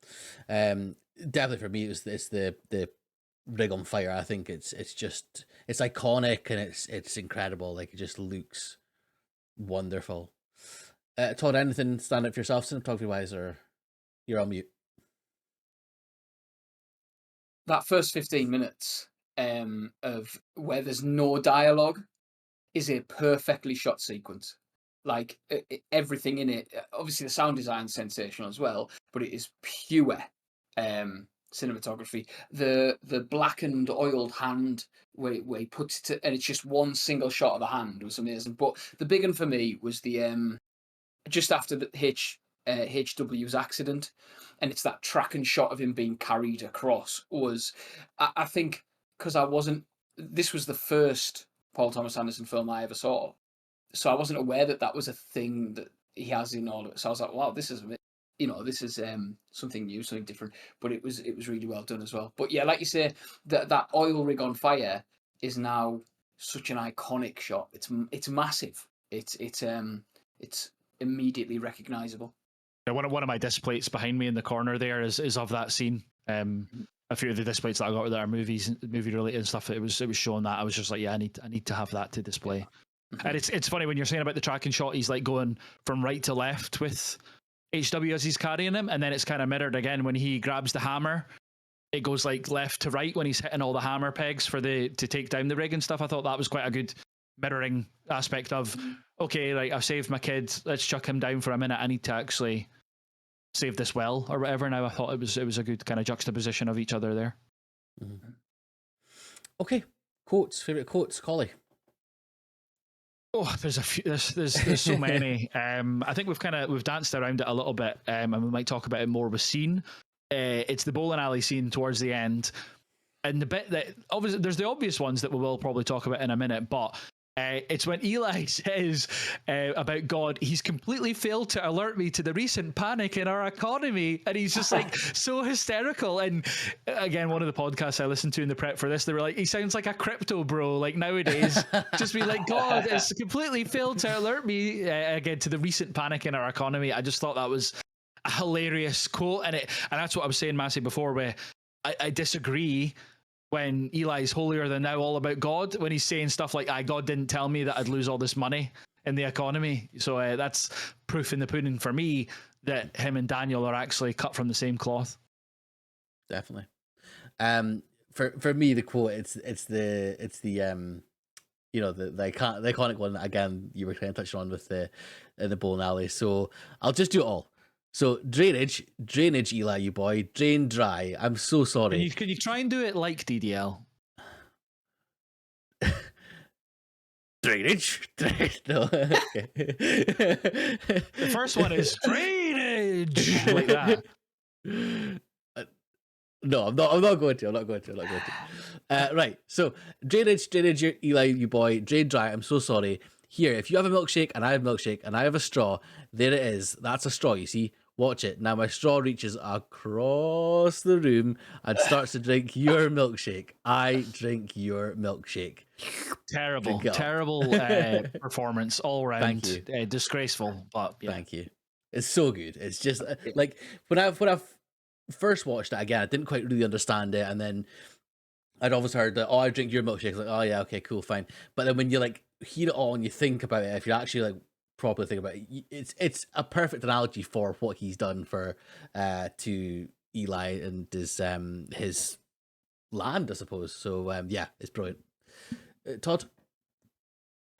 Definitely for me, it's the rig on fire. I think it's iconic, and it's incredible. Like, it just looks wonderful. Todd, anything stand out for yourself cinematography wise, or you're on mute? That first 15 minutes of where there's no dialogue is a perfectly shot sequence. Like everything in it, obviously the sound design's sensational as well, but it is pure cinematography. The blackened, oiled hand where he puts it, and it's just one single shot of the hand was amazing. But the big one for me was the just after the HW's accident, and it's that tracking shot of him being carried across. Was I think because I wasn't. This was the first Paul Thomas Anderson film I ever saw, so I wasn't aware that that was a thing that he has in all of it. So I was like, wow, this is this is something new, something different. But it was really well done as well. But yeah, like you say, that oil rig on fire is now such an iconic shot. It's massive. It's immediately recognizable. Yeah, one of my disc plates behind me in the corner there is of that scene. A few of the disc plates that I got that are movie related and stuff. It was showing that. I was just like, yeah, I need to have that to display. Mm-hmm. And it's funny when you're saying about the tracking shot. He's like going from right to left with HW as he's carrying him, and then it's kind of mirrored again when he grabs the hammer. It goes like left to right when he's hitting all the hammer pegs to take down the rig and stuff. I thought that was quite a good mirroring aspect of, okay, like I've saved my kid, let's chuck him down for a minute. I need to actually save this well or whatever. Now I thought it was a good kind of juxtaposition of each other there. Mm-hmm. Okay, favorite quotes, Collie. Oh, there's a few. There's so many. I think we've danced around it a little bit, and we might talk about it more with scene. It's the bowling alley scene towards the end, and the bit that obviously there's the obvious ones that we will probably talk about in a minute, but it's when Eli says about God, he's completely failed to alert me to the recent panic in our economy, and he's just like so hysterical. And again, one of the podcasts I listened to in the prep for this, they were like, he sounds like a crypto bro, like nowadays. Just be like, God, it's completely failed to alert me again to the recent panic in our economy. I just thought that was a hilarious quote, and that's what I was saying, Massey, before, where I disagree when Eli's holier than thou all about God, when he's saying stuff like, God didn't tell me that I'd lose all this money in the economy. So that's proof in the pudding for me that him and Daniel are actually cut from the same cloth. Definitely. For me, the quote, it's the the iconic one again. You were kind of touching on with the bowling alley, so I'll just do it all. So drainage, Eli, you boy, drain dry. I'm so sorry. Can you try and do it like DDL? Drainage. No. The first one is drainage, like that. No, I'm not going to. Right. So drainage, Eli, you boy, drain dry. I'm so sorry. Here, if you have a milkshake and I have a milkshake and I have a straw, there it is. That's a straw. You see. Watch it. Now my straw reaches across the room and starts to drink your milkshake. I drink your milkshake. Terrible performance all round. Thank you. Disgraceful, but yeah. Thank you. It's so good. It's just like when I first watched it again, I didn't quite really understand it, and then I'd always heard that, I drink your milkshake. Like, oh yeah, okay, cool, fine. But then when you like hear it all and you think about it, if you actually like properly think about it, it's a perfect analogy for what he's done for to Eli and his land, I suppose. So yeah, it's brilliant. Todd?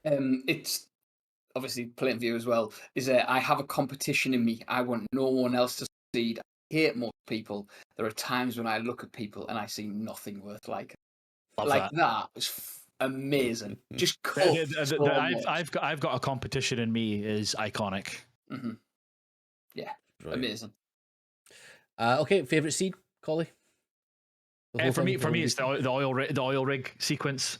It's obviously Plain View as well. Is I have a competition in me. I want no one else to succeed. I hate most people. There are times when I look at people and I see nothing worth like that was amazing. Just I've got a competition in me is iconic. Mm-hmm. Yeah, brilliant. Amazing. Okay, favorite scene, Collie? For me, it's the oil rig sequence.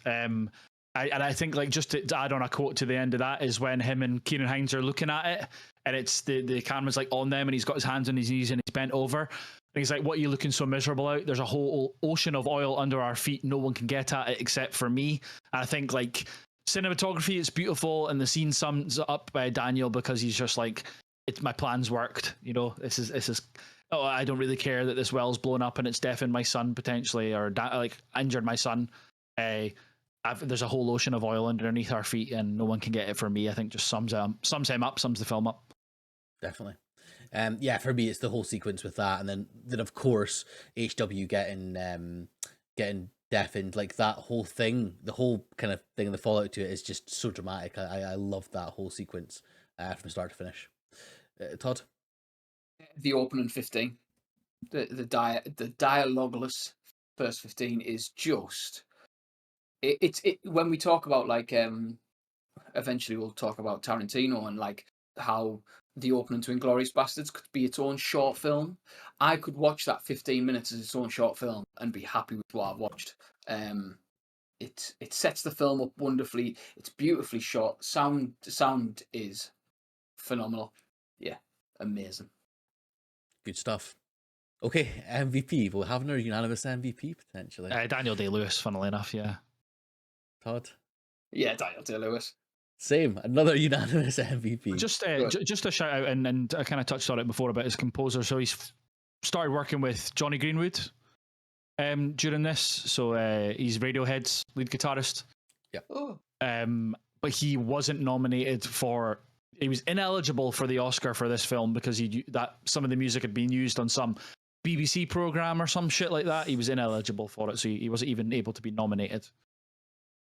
I think like just to add on a quote to the end of that is when him and Kieran Hines are looking at it, and it's the camera's like on them, and he's got his hands on his knees and he's bent over. And he's like, "What are you looking so miserable out? There's a whole ocean of oil under our feet. No one can get at it except for me." And I think like cinematography, it's beautiful, and the scene sums up Daniel because he's just like, my plan's worked. You know, this is. Oh, I don't really care that this well's blown up and it's deafened my son potentially, or like injured my son. There's a whole ocean of oil underneath our feet, and no one can get it from me. I think just sums him up, sums the film up. Definitely. Yeah, for me, it's the whole sequence with that, and then of course HW getting deafened, like that whole thing, the whole kind of thing, and the fallout to it is just so dramatic. I love that whole sequence from start to finish. Todd? The opening 15. The dialogueless first 15 is just it's when we talk about like eventually we'll talk about Tarantino and like how the opening to Inglourious Bastards could be its own short film. I could watch that 15 minutes as its own short film and be happy with what I've watched. It sets the film up wonderfully. It's beautifully shot. Sound is phenomenal. Yeah, amazing. Good stuff. Okay, MVP. We'll have another unanimous MVP potentially. Daniel Day-Lewis, funnily enough, yeah. Todd? Yeah, Daniel Day-Lewis. Same. Another unanimous MVP. Just a shout out, and I kind of touched on it before about his composer. So he's started working with Johnny Greenwood during this. So he's Radiohead's lead guitarist. Yeah. Oh. But he wasn't nominated for. He was ineligible for the Oscar for this film because some of the music had been used on some BBC program or some shit like that. He was ineligible for it, so he wasn't even able to be nominated.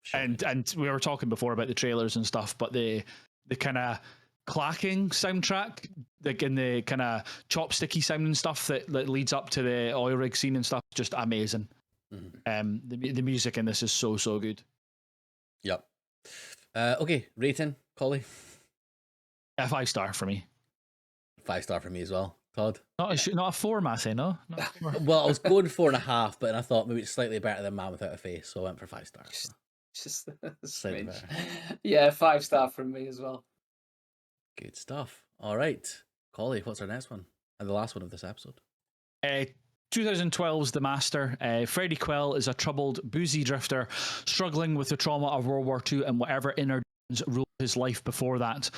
Sure. And we were talking before about the trailers and stuff, but the kind of clacking soundtrack, like in the kind of chopsticky sound and stuff that leads up to the oil rig scene and stuff, just amazing. Mm-hmm. The music in this is so good. Yep. Okay, rating, Collie. A 5-star for me. 5-star for me as well. Todd? Not a 4, Matthew, no? Well, I was going 4.5, but I thought maybe it's slightly better than Man Without a Face, so I went for 5 stars. Just slightly better. Yeah, 5-star from me as well. Good stuff. All right. Collie, what's our next one? And the last one of this episode. 2012's The Master. Freddie Quell is a troubled, boozy drifter struggling with the trauma of World War II and whatever inner demons ruled his life before that.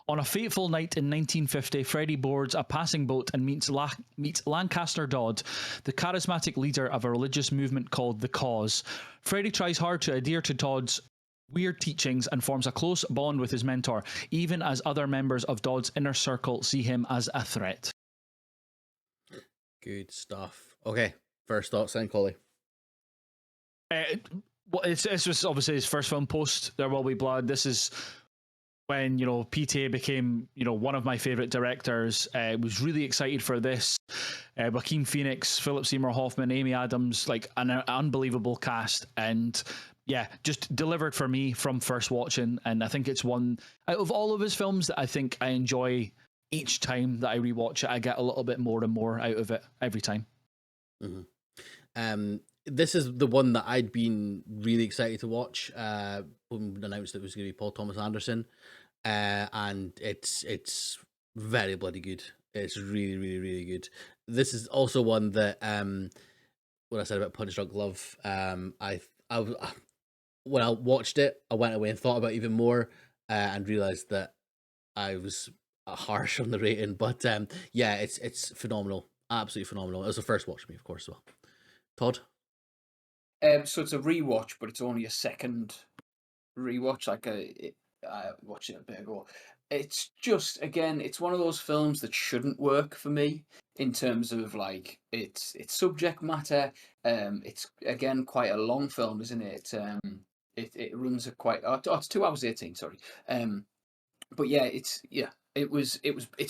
On a fateful night in 1950, Freddie boards a passing boat and meets Lancaster Dodd, the charismatic leader of a religious movement called The Cause. Freddie tries hard to adhere to Dodd's weird teachings and forms a close bond with his mentor, even as other members of Dodd's inner circle see him as a threat. Good stuff. Okay, first thoughts then, Collie. This was obviously his first film post There Will Be Blood. This is when, PTA became, one of my favourite directors. Was really excited for this. Joaquin Phoenix, Philip Seymour Hoffman, Amy Adams, like an unbelievable cast. And yeah, just delivered for me from first watching. And I think it's one out of all of his films that I think I enjoy each time that I rewatch it. I get a little bit more and more out of it every time. Mm-hmm. This is the one that I'd been really excited to watch when we announced it was going to be Paul Thomas Anderson, and it's very bloody good. It's really, really, really good. This is also one that what I said about Punch Drunk Love. I when I watched it, I went away and thought about it even more, and realized that I was harsh on the rating. But yeah, it's phenomenal, absolutely phenomenal. It was the first watch for me, of course, as well. Todd. So it's a rewatch, but it's only a second rewatch. I watched it a bit ago. It's just, again, it's one of those films that shouldn't work for me in terms of like its subject matter. It's again quite a long film, isn't it? It runs a quite. It's 2 hours 18. Sorry. But yeah, it's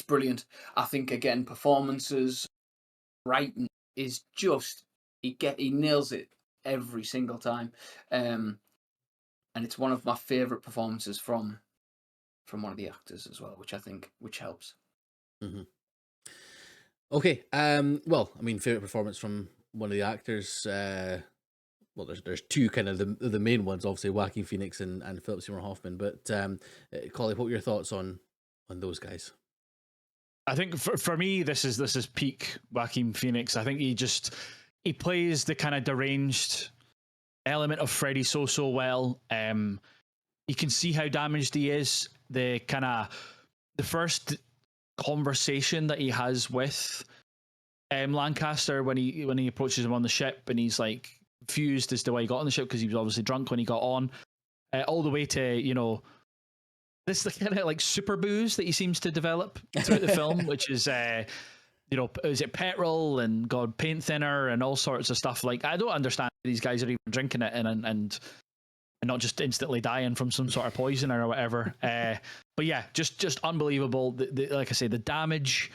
brilliant. I think again, performances, writing is just he nails it every single time, and it's one of my favorite performances from one of the actors as well, which helps. Mm-hmm. Okay, well, I mean, favorite performance from one of the actors. Well, there's two kind of the main ones, obviously Joaquin Phoenix and Philip Seymour Hoffman. But Collie, what were your thoughts on those guys? I think for me, this is peak Joaquin Phoenix. I think he plays the kind of deranged element of Freddy so well. You can see how damaged he is. The first conversation that he has with Lancaster when he approaches him on the ship, and he's like confused as to why he got on the ship because he was obviously drunk when he got on, all the way to this kind of like super booze that he seems to develop throughout the film, which is is it petrol and paint thinner and all sorts of stuff. Like, I don't understand these guys are even drinking it and not just instantly dying from some sort of poison or whatever. But yeah, just unbelievable. Like I say, the damage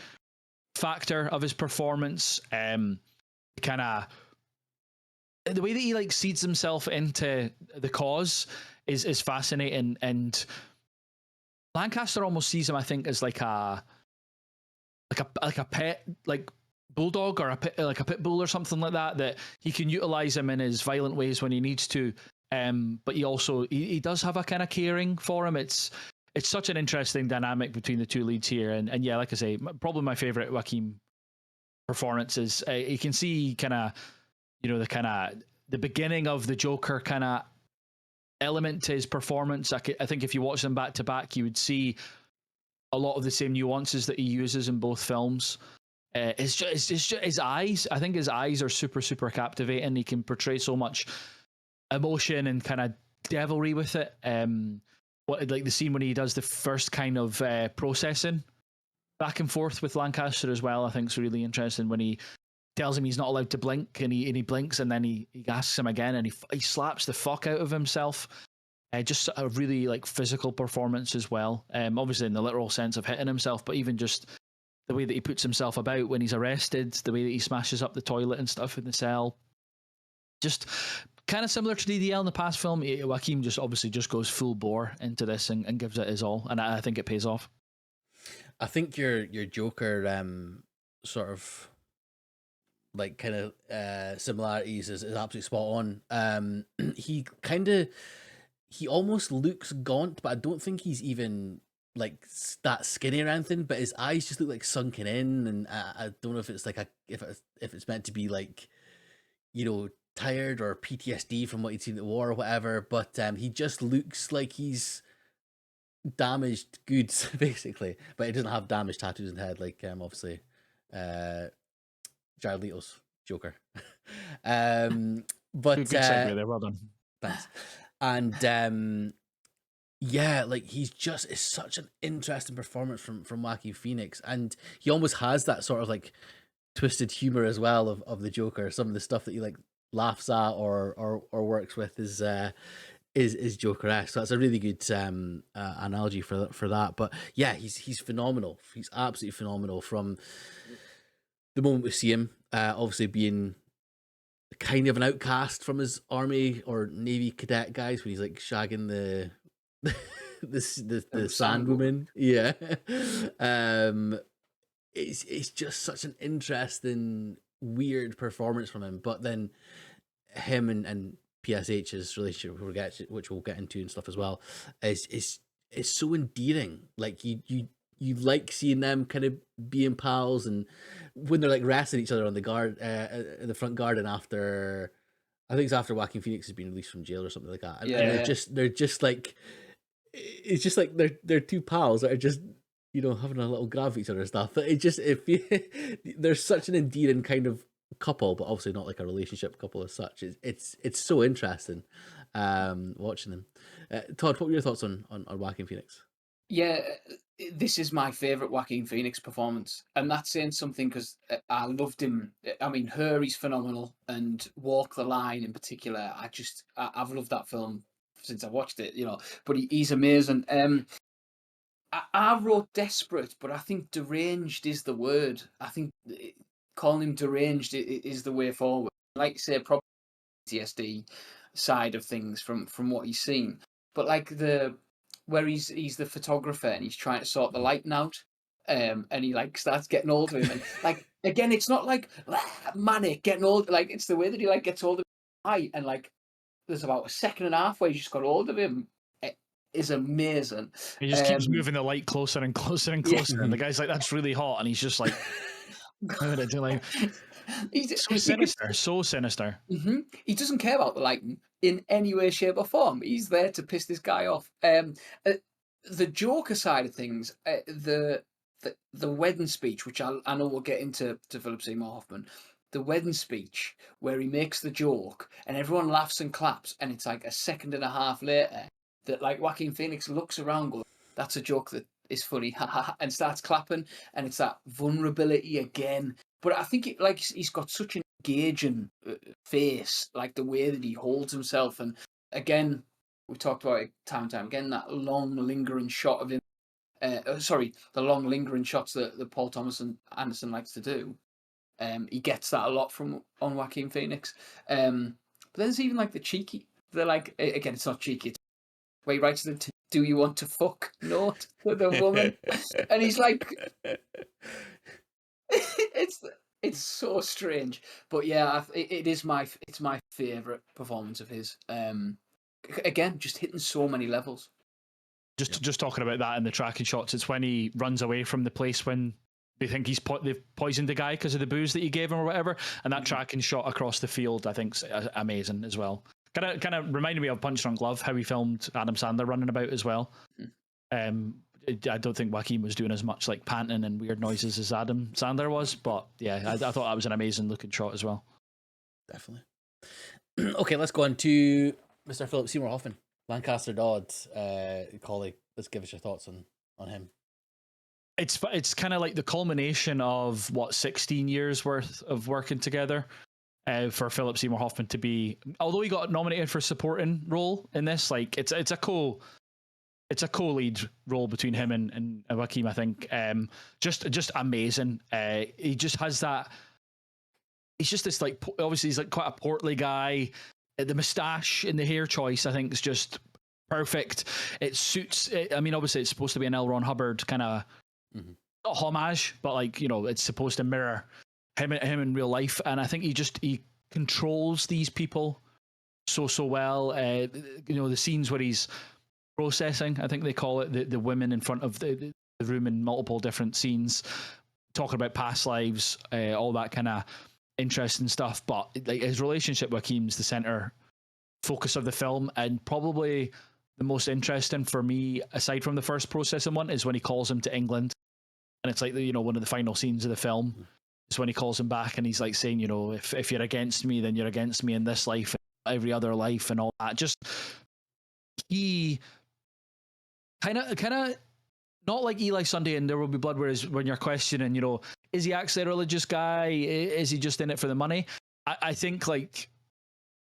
factor of his performance. Kind of the way that he like seeds himself into the cause is fascinating, and Lancaster almost sees him, I think, as like a pet, like bulldog, or like a pit bull or something like that. That he can utilize him in his violent ways when he needs to. But he also he does have a kind of caring for him. It's such an interesting dynamic between the two leads here, and yeah, like I say, probably my favorite Joaquin performance is you can see kind of the beginning of the Joker kind of element to his performance. I think if you watch them back to back, you would see a lot of the same nuances that he uses in both films. It's just his eyes. I think his eyes are super, super captivating. He can portray so much emotion and kind of devilry with it. What, like the scene when he does the first kind of processing back and forth with Lancaster as well, I think is really interesting, when he tells him he's not allowed to blink, and he blinks, and then he asks him again, and he slaps the fuck out of himself. Just a really like physical performance as well. Obviously in the literal sense of hitting himself, but even just the way that he puts himself about when he's arrested, the way that he smashes up the toilet and stuff in the cell. Just kind of similar to DDL in the past film. Joaquin just obviously just goes full bore into this and gives it his all, and I think it pays off. I think your Joker sort of like kind of similarities is absolutely spot on. He almost looks gaunt, but I don't think he's even like that skinny or anything. But his eyes just look like sunken in, and I don't know if it's like if it's meant to be like, you know, tired or PTSD from what he'd seen at the war or whatever. But he just looks like he's damaged goods basically, but he doesn't have damaged tattoos in the head like obviously Jared Leto's Joker. But Good segue there, well done. Thanks. And yeah, like it's such an interesting performance from Joaquin Phoenix, and he almost has that sort of like twisted humor as well of the Joker. Some of the stuff that he like laughs at or works with is Joker-esque. So that's a really good analogy for that. But yeah, he's phenomenal. He's absolutely phenomenal from the moment we see him. Obviously being kind of an outcast from his army or navy cadet guys when he's like shagging the sand woman. Yeah. It's just such an interesting, weird performance from him. But then him and PSH's relationship, which we'll get into and stuff as well, is so endearing. Like you like seeing them kind of being pals, and when they're like wrestling each other on the guard in the front garden after, I think it's after Joaquin Phoenix has been released from jail or something like that, and they're just like, it's just like they're two pals that are just, you know, having a little grab of each other and stuff. But there's such an endearing kind of couple, but obviously not like a relationship couple as such. It's so interesting watching them. Todd, what were your thoughts on Joaquin Phoenix? Yeah, this is my favorite Joaquin Phoenix performance, and that's saying something because I loved him. I mean, Her, he's phenomenal, and Walk the Line in particular. I've loved that film since I watched it, you know. But he's amazing. I wrote desperate, but I think deranged is the word. I think calling him deranged is the way forward. Like you say, probably PTSD side of things from what he's seen, but like where he's the photographer and he's trying to sort the lighting out, and he like starts getting hold of him, and like again, it's not like manic getting hold, like it's the way that he like gets hold of him, and like there's about a second and a half where he just got hold of him. It is amazing. He just keeps moving the light closer and closer and closer, and the guy's like, "That's really hot," and he's just like, so sinister. Mm-hmm. He doesn't care about the lighting in any way, shape, or form. He's there to piss this guy off. The Joker side of things, the wedding speech, which I know we'll get into Philip Seymour Hoffman. The wedding speech where he makes the joke and everyone laughs and claps, and it's like a second and a half later that like Joaquin Phoenix looks around, goes, "That's a joke that is funny," and starts clapping, and it's that vulnerability again. But I think he's got such an engaging face, like the way that he holds himself, and again, we talked about it time and time again, that long lingering shot of him sorry, the long lingering shots that Paul Thomas Anderson likes to do. He gets that a lot from on Joaquin Phoenix. But then there's even like the cheeky. They're like, again, it's not cheeky. It's where he writes the "Do you want to fuck?" note to the woman, and he's like, it's so strange. But yeah, it's my favorite performance of his. Again, just hitting so many levels. Just talking about that in the tracking shots, it's when he runs away from the place when they think they've poisoned the guy because of the booze that he gave him or whatever, and that tracking shot across the field, I think, is amazing as well. Kind of reminded me of Punch Drunk Love, how he filmed Adam Sandler running about as well. I don't think Joaquin was doing as much like panting and weird noises as Adam Sandler was, but yeah, I thought that was an amazing looking shot as well. Definitely. Okay, let's go on to Mr. Philip Seymour Hoffman, Lancaster Dodd, colleague. Let's give us your thoughts on him. It's kind of like the culmination of 16 years worth of working together for Philip Seymour Hoffman to be, although he got nominated for supporting role in this, like it's a co-lead role between him and Joaquin, I think. Just amazing. He just has that. He's just this like, obviously he's like quite a portly guy. The moustache and the hair choice, I think, is just perfect. It suits. I mean, obviously it's supposed to be an L. Ron Hubbard kind of not homage, but like, you know, it's supposed to mirror him in real life. And I think he controls these people so well. You know, the scenes where he's processing, I think they call it, the women in front of the room in multiple different scenes, talking about past lives, all that kind of interesting stuff. But like his relationship with Joaquin's the center focus of the film, and probably the most interesting for me, aside from the first processing one, is when he calls him to England, and it's like, you know, one of the final scenes of the film is when he calls him back, and he's like saying, you know, if you're against me, then you're against me in this life, every other life, and all that. Just he kind of not like Eli Sunday and There Will Be Blood, whereas when you're questioning, you know, is he actually a religious guy? Is he just in it for the money? I think like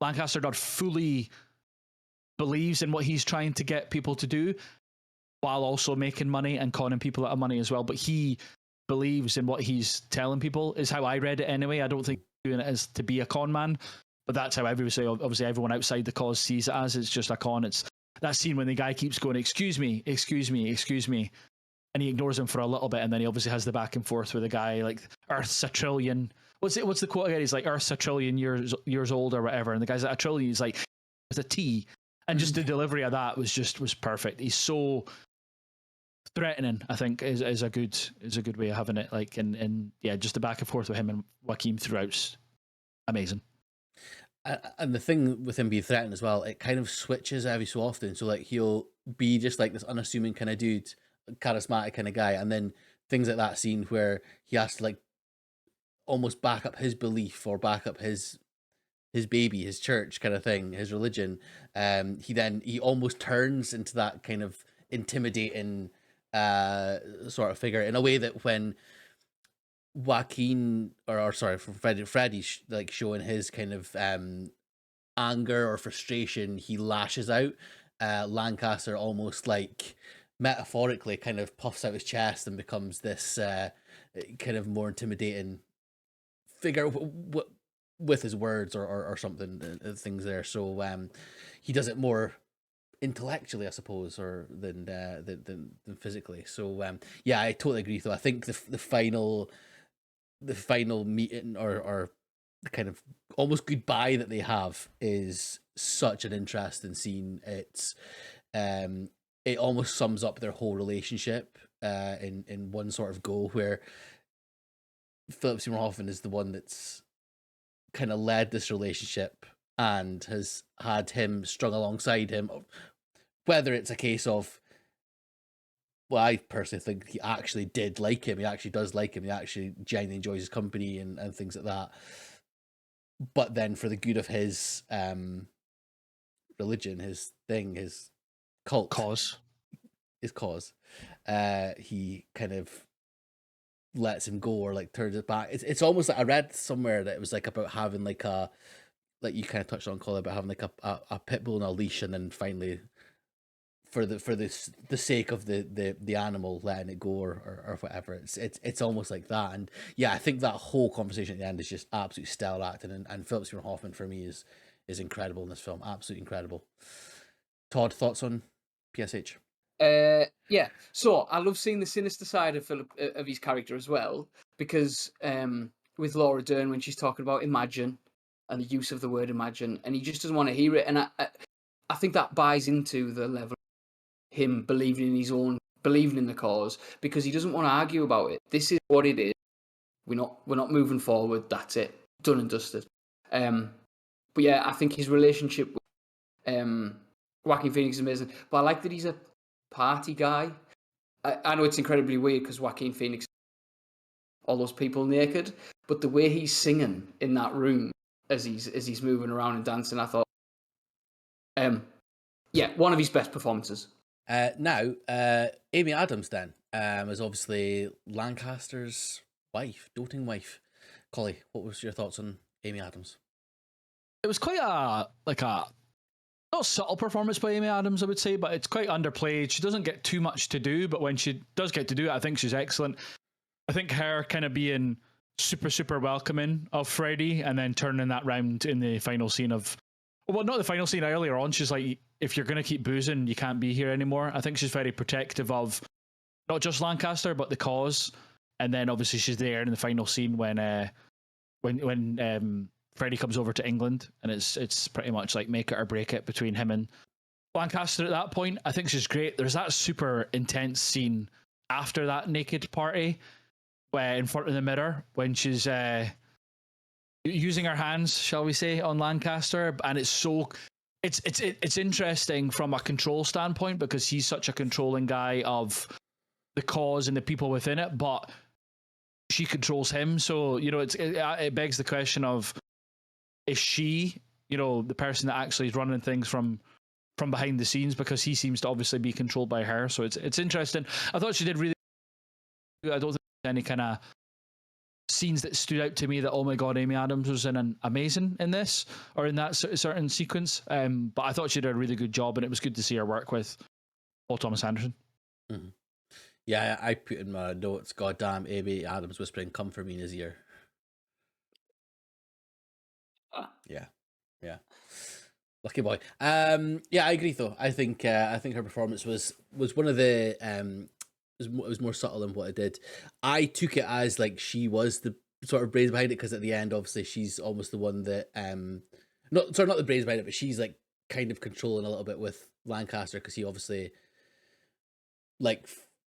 Lancaster Dodd fully believes in what he's trying to get people to do, while also making money and conning people out of money as well. But he believes in what he's telling people, is how I read it anyway. I don't think doing it as to be a con man, but that's how obviously everyone outside the cause sees it as. It's just a con. It's that scene when the guy keeps going, excuse me, and he ignores him for a little bit, and then he obviously has the back and forth with the guy, like, Earth's a trillion. What's the quote again? He's like, Earth's a trillion years old or whatever, and the guy's like, a trillion. He's like, it's a T, and just the delivery of that was perfect. He's so threatening, I think, is a good way of having it. Like, and yeah, just the back and forth with him and Joaquin throughout's amazing. And the thing with him being threatened as well, it kind of switches every so often. So like he'll be just like this unassuming kind of dude, charismatic kind of guy, and then things like that scene where he has to like almost back up his belief or back up his baby, his church kind of thing, his religion. He almost turns into that kind of intimidating sort of figure in a way that when Joaquin or sorry, for Freddie's like showing his kind of anger or frustration, he lashes out. Lancaster almost like metaphorically kind of puffs out his chest and becomes this kind of more intimidating figure with his words or something, things there. So he does it more intellectually, I suppose, or than physically. So yeah, I totally agree. Though I think the final meeting or the kind of almost goodbye that they have is such an interesting scene. It's it almost sums up their whole relationship in one sort of go, where Philip Seymour Hoffman is the one that's kind of led this relationship and has had him strung alongside him. Whether it's a case of, well, I personally think he actually did like him. He actually does like him. He actually genuinely enjoys his company and things like that. But then for the good of his religion, his thing, his cult, his cause, he kind of lets him go or like turns it back. It's almost like I read somewhere that it was like about having like a, like you kind of touched on, Colin, about having like a pit bull on a leash and then finally the sake of the animal letting it go or whatever. It's almost like that. And yeah, I think that whole conversation at the end is just absolutely stellar acting, and Philip Seymour Hoffman for me is incredible in this film. Absolutely incredible. Todd, thoughts on PSH? Yeah, so I love seeing the sinister side of Philip of his character as well, because with Laura Dern when she's talking about imagine and the use of the word imagine, and he just doesn't want to hear it, and I think that buys into the level of him believing in the cause, because he doesn't want to argue about it. This is what it is. We're not moving forward. That's it, done and dusted. But yeah, I think his relationship with Joaquin Phoenix is amazing. But I like that he's a party guy. I know it's incredibly weird because Joaquin Phoenix, all those people naked, but the way he's singing in that room as he's moving around and dancing, I thought, yeah, one of his best performances. Now, Amy Adams then is obviously Lancaster's wife, doting wife. Collie, what was your thoughts on Amy Adams? It was quite a not subtle performance by Amy Adams, I would say, but it's quite underplayed. She doesn't get too much to do, but when she does get to do it, I think she's excellent. I think her kind of being super welcoming of Freddy and then turning that round in the final scene of, well, not the final scene, earlier on, she's like, if you're going to keep boozing, you can't be here anymore. I think she's very protective of not just Lancaster, but the cause. And then obviously she's there in the final scene when Freddy comes over to England, and it's pretty much like make it or break it between him and Lancaster at that point. I think she's great. There's that super intense scene after that naked party where in front of the mirror when she's using her hands, shall we say, on Lancaster, and it's interesting from a control standpoint because he's such a controlling guy of the cause and the people within it, but she controls him. So it begs the question of, is she, the person that actually is running things from behind the scenes, because he seems to obviously be controlled by her. So it's interesting. I thought she did really. I don't think there's any kind of scenes that stood out to me that, oh my god, Amy Adams was amazing in this or in that certain sequence. But I thought she did a really good job, and it was good to see her work with Paul Thomas Anderson. Mm-hmm. Yeah, I put in my notes, goddamn, Amy Adams whispering "come for me" in his ear. Yeah. Lucky boy. Yeah, I agree though. I think her performance was one of the it was more subtle than what it did. I took it as like she was the sort of brains behind it, because at the end, obviously, she's almost the one that not the brains behind it, but she's like kind of controlling a little bit with Lancaster, because he obviously, like,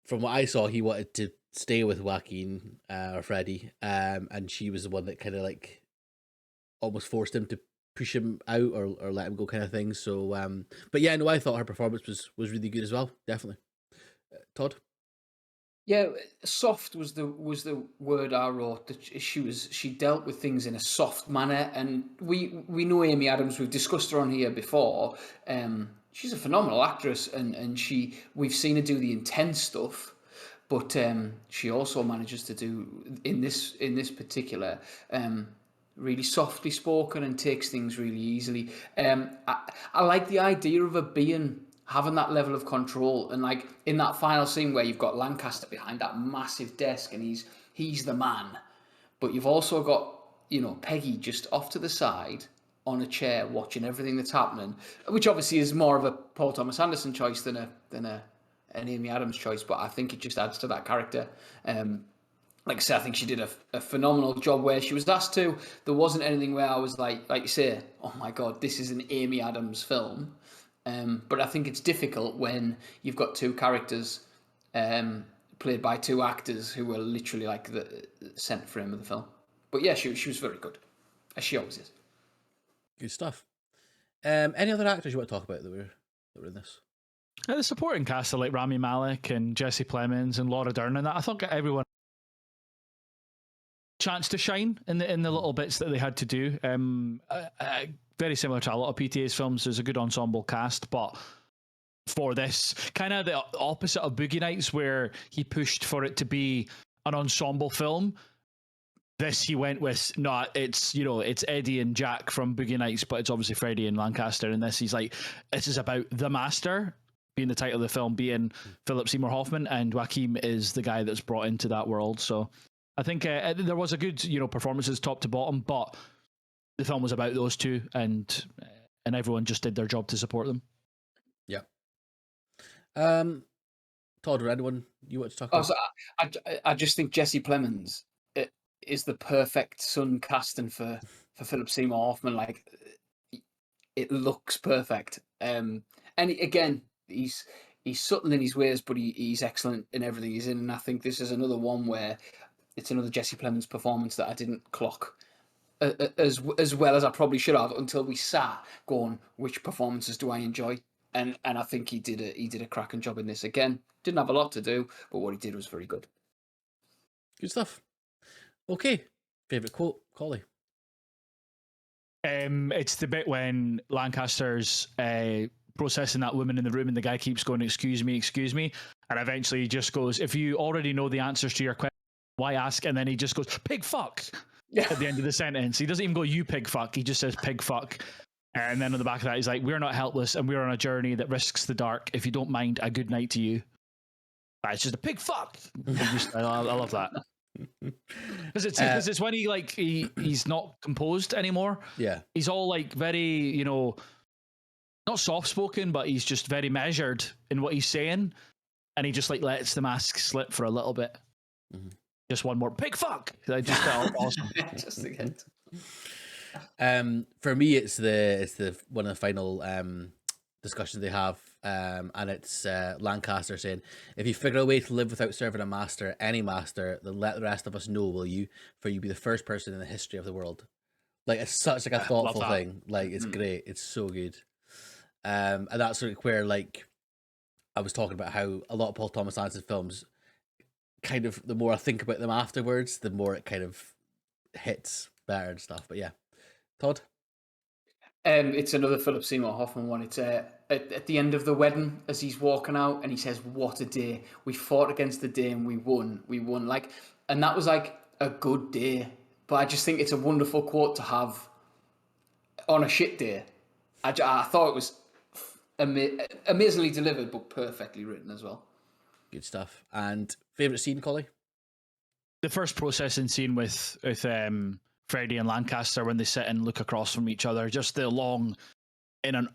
from what I saw, he wanted to stay with Joaquin or Freddy, and she was the one that kind of like almost forced him to push him out or let him go, kind of thing. So, but yeah, no, I thought her performance was really good as well. Definitely. Todd? Yeah, soft was the word I wrote. That she dealt with things in a soft manner, and we know Amy Adams. We've discussed her on here before. She's a phenomenal actress, and we've seen her do the intense stuff, but she also manages to do in this particular really softly spoken and takes things really easily. I like the idea of her having that level of control, and like in that final scene where you've got Lancaster behind that massive desk and he's the man, but you've also got Peggy just off to the side on a chair watching everything that's happening, which obviously is more of a Paul Thomas Anderson choice than an Amy Adams choice, but I think it just adds to that character. Like I said, I think she did a phenomenal job where she was asked to. There wasn't anything where I was like you say, oh my god, this is an Amy Adams film. But I think it's difficult when you've got two characters played by two actors who were literally like the center frame of the film. But yeah, she was very good, as she always is. Good stuff. Any other actors you want to talk about that were in this? The supporting cast are like Rami Malek and Jesse Plemons and Laura Dern, and that I thought everyone chance to shine in the little bits that they had to do. Very similar to a lot of PTA's films, there's a good ensemble cast, but for this, kind of the opposite of Boogie Nights, where he pushed for it to be an ensemble film, this he went with, no, it's Eddie and Jack from Boogie Nights, but it's obviously Freddy and Lancaster. And this, he's like, this is about the master being the title of the film, being Philip Seymour Hoffman, and Joaquin is the guy that's brought into that world. So I think there was a good, performances top to bottom, but the film was about those two, and everyone just did their job to support them. Yeah. Todd, or anyone you want to talk Oh, about? so I just think Jesse Plemons is the perfect son casting for Philip Seymour Hoffman. Like, it looks perfect. And again, he's subtle in his ways, but he's excellent in everything he's in. And I think this is another one where it's another Jesse Plemons performance that I didn't clock as well as I probably should have until we sat going, which performances do I enjoy? And I think he did a cracking job in this. Again, didn't have a lot to do, but what he did was very good. Good stuff. Okay. Favorite quote, Collie? It's the bit when Lancaster's processing that woman in the room, and the guy keeps going, excuse me, and eventually he just goes, if you already know the answers to your question, why ask? And then he just goes, pig fuck, at the end of the sentence. He doesn't even go, you pig fuck, he just says pig fuck. And then on the back of that, he's like, we're not helpless, and we're on a journey that risks the dark. If you don't mind, a good night to you. It's just a pig fuck. I love that. Because it's when he's not composed anymore. Yeah. He's all like very, not soft spoken, but he's just very measured in what he's saying, and he just like lets the mask slip for a little bit. Mm-hmm. Just one more pig fuck. I just felt awesome. Just again. For me, it's the one of the final discussions they have, and it's Lancaster saying, if you figure a way to live without serving a master, any master, then let the rest of us know, will you? For you be the first person in the history of the world. Like, it's such like a thoughtful thing. Like, it's great. It's so good. And that's sort of where, like, I was talking about how a lot of Paul Thomas Anderson films, kind of, the more I think about them afterwards, the more it kind of hits better and stuff. But yeah. Todd? It's another Philip Seymour Hoffman one. It's at the end of the wedding as he's walking out, and he says, "What a day! We fought against the day and we won. We won." Like, and that was like a good day. But I just think it's a wonderful quote to have on a shit day. I thought it was amazingly delivered, but perfectly written as well. Good stuff. And favorite scene, Collie? The first processing scene with Freddie and Lancaster when they sit and look across from each other, just the long, in an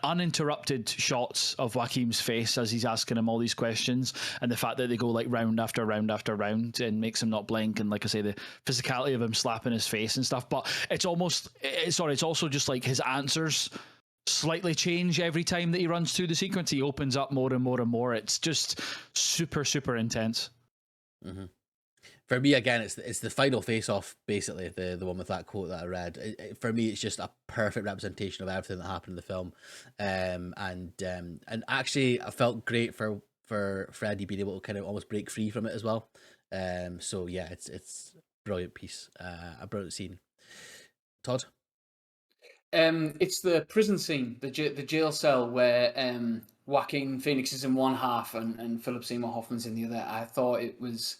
uninterrupted shots of Joaquin's face as he's asking him all these questions, and the fact that they go like round after round after round and makes him not blink, and like I say, the physicality of him slapping his face and stuff. But it's also just like his answers slightly change every time that he runs through the sequence. He opens up more and more and more. It's just super, super intense. Mm-hmm. For me, again, it's the final face-off, basically, the one with that quote that I read. For me, it's just a perfect representation of everything that happened in the film, and actually, I felt great for Freddie being able to kind of almost break free from it as well. So yeah, it's a brilliant piece, a brilliant scene. Todd? It's the prison scene, the jail cell where Joaquin Phoenix is in one half and Philip Seymour Hoffman's in the other. I thought it was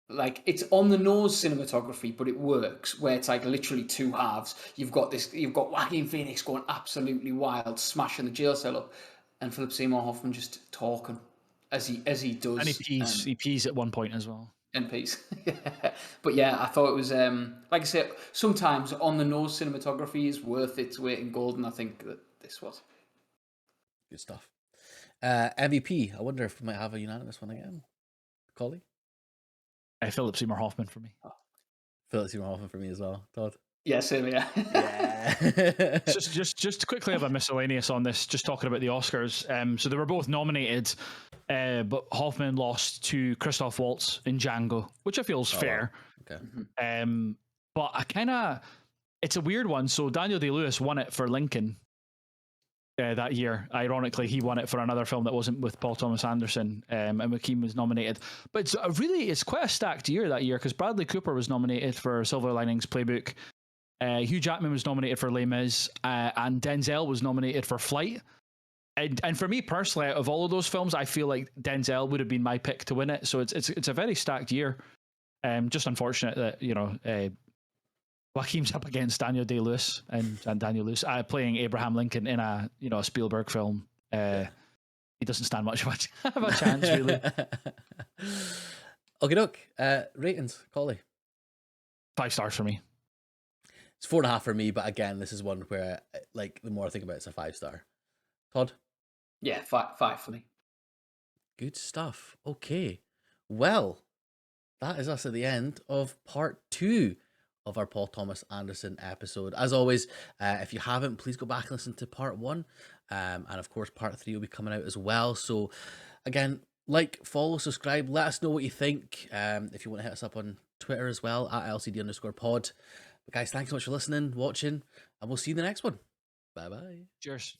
like, it's on the nose cinematography, but it works where it's like literally two halves. You've got Joaquin Phoenix going absolutely wild, smashing the jail cell up, and Philip Seymour Hoffman just talking as he does. And he pees at one point as well. And peace. But yeah, I thought it was like I said, sometimes on the nose cinematography is worth its weight in gold, and I think that this was good stuff. MVP. I wonder if we might have a unanimous one again. Collie? Philip Seymour Hoffman for me. Philip Seymour Hoffman for me as well. Todd? Yeah, same. Yeah. just quickly have a miscellaneous on this. Just talking about the Oscars. So they were both nominated, but Hoffman lost to Christoph Waltz in Django, which I feel is fair. Wow. Okay. But it's a weird one. So Daniel Day-Lewis won it for Lincoln that year. Ironically, he won it for another film that wasn't with Paul Thomas Anderson, and Joaquin was nominated. But it's quite a stacked year that year, because Bradley Cooper was nominated for Silver Linings Playbook. Hugh Jackman was nominated for Les Mis, and Denzel was nominated for Flight. And for me personally, out of all of those films, I feel like Denzel would have been my pick to win it. So it's a very stacked year. Just unfortunate that Joaquin's up against Daniel Day-Lewis and Daniel Lewis playing Abraham Lincoln in a Spielberg film. he doesn't stand much of a chance, really. Okay, doke. Ratings, Collie. 5 stars for me. It's 4.5 for me, but again, this is one where, like, the more I think about it, it's a 5-star. Todd? Yeah, five for me. Good stuff. Okay. Well, that is us at the end of part 2 of our Paul Thomas Anderson episode. As always, if you haven't, please go back and listen to part 1. And of course, part 3 will be coming out as well. So, again, like, follow, subscribe, let us know what you think. If you want to hit us up on Twitter as well, at LCD_pod. But guys, thanks so much for listening, watching, and we'll see you in the next one. Bye-bye. Cheers.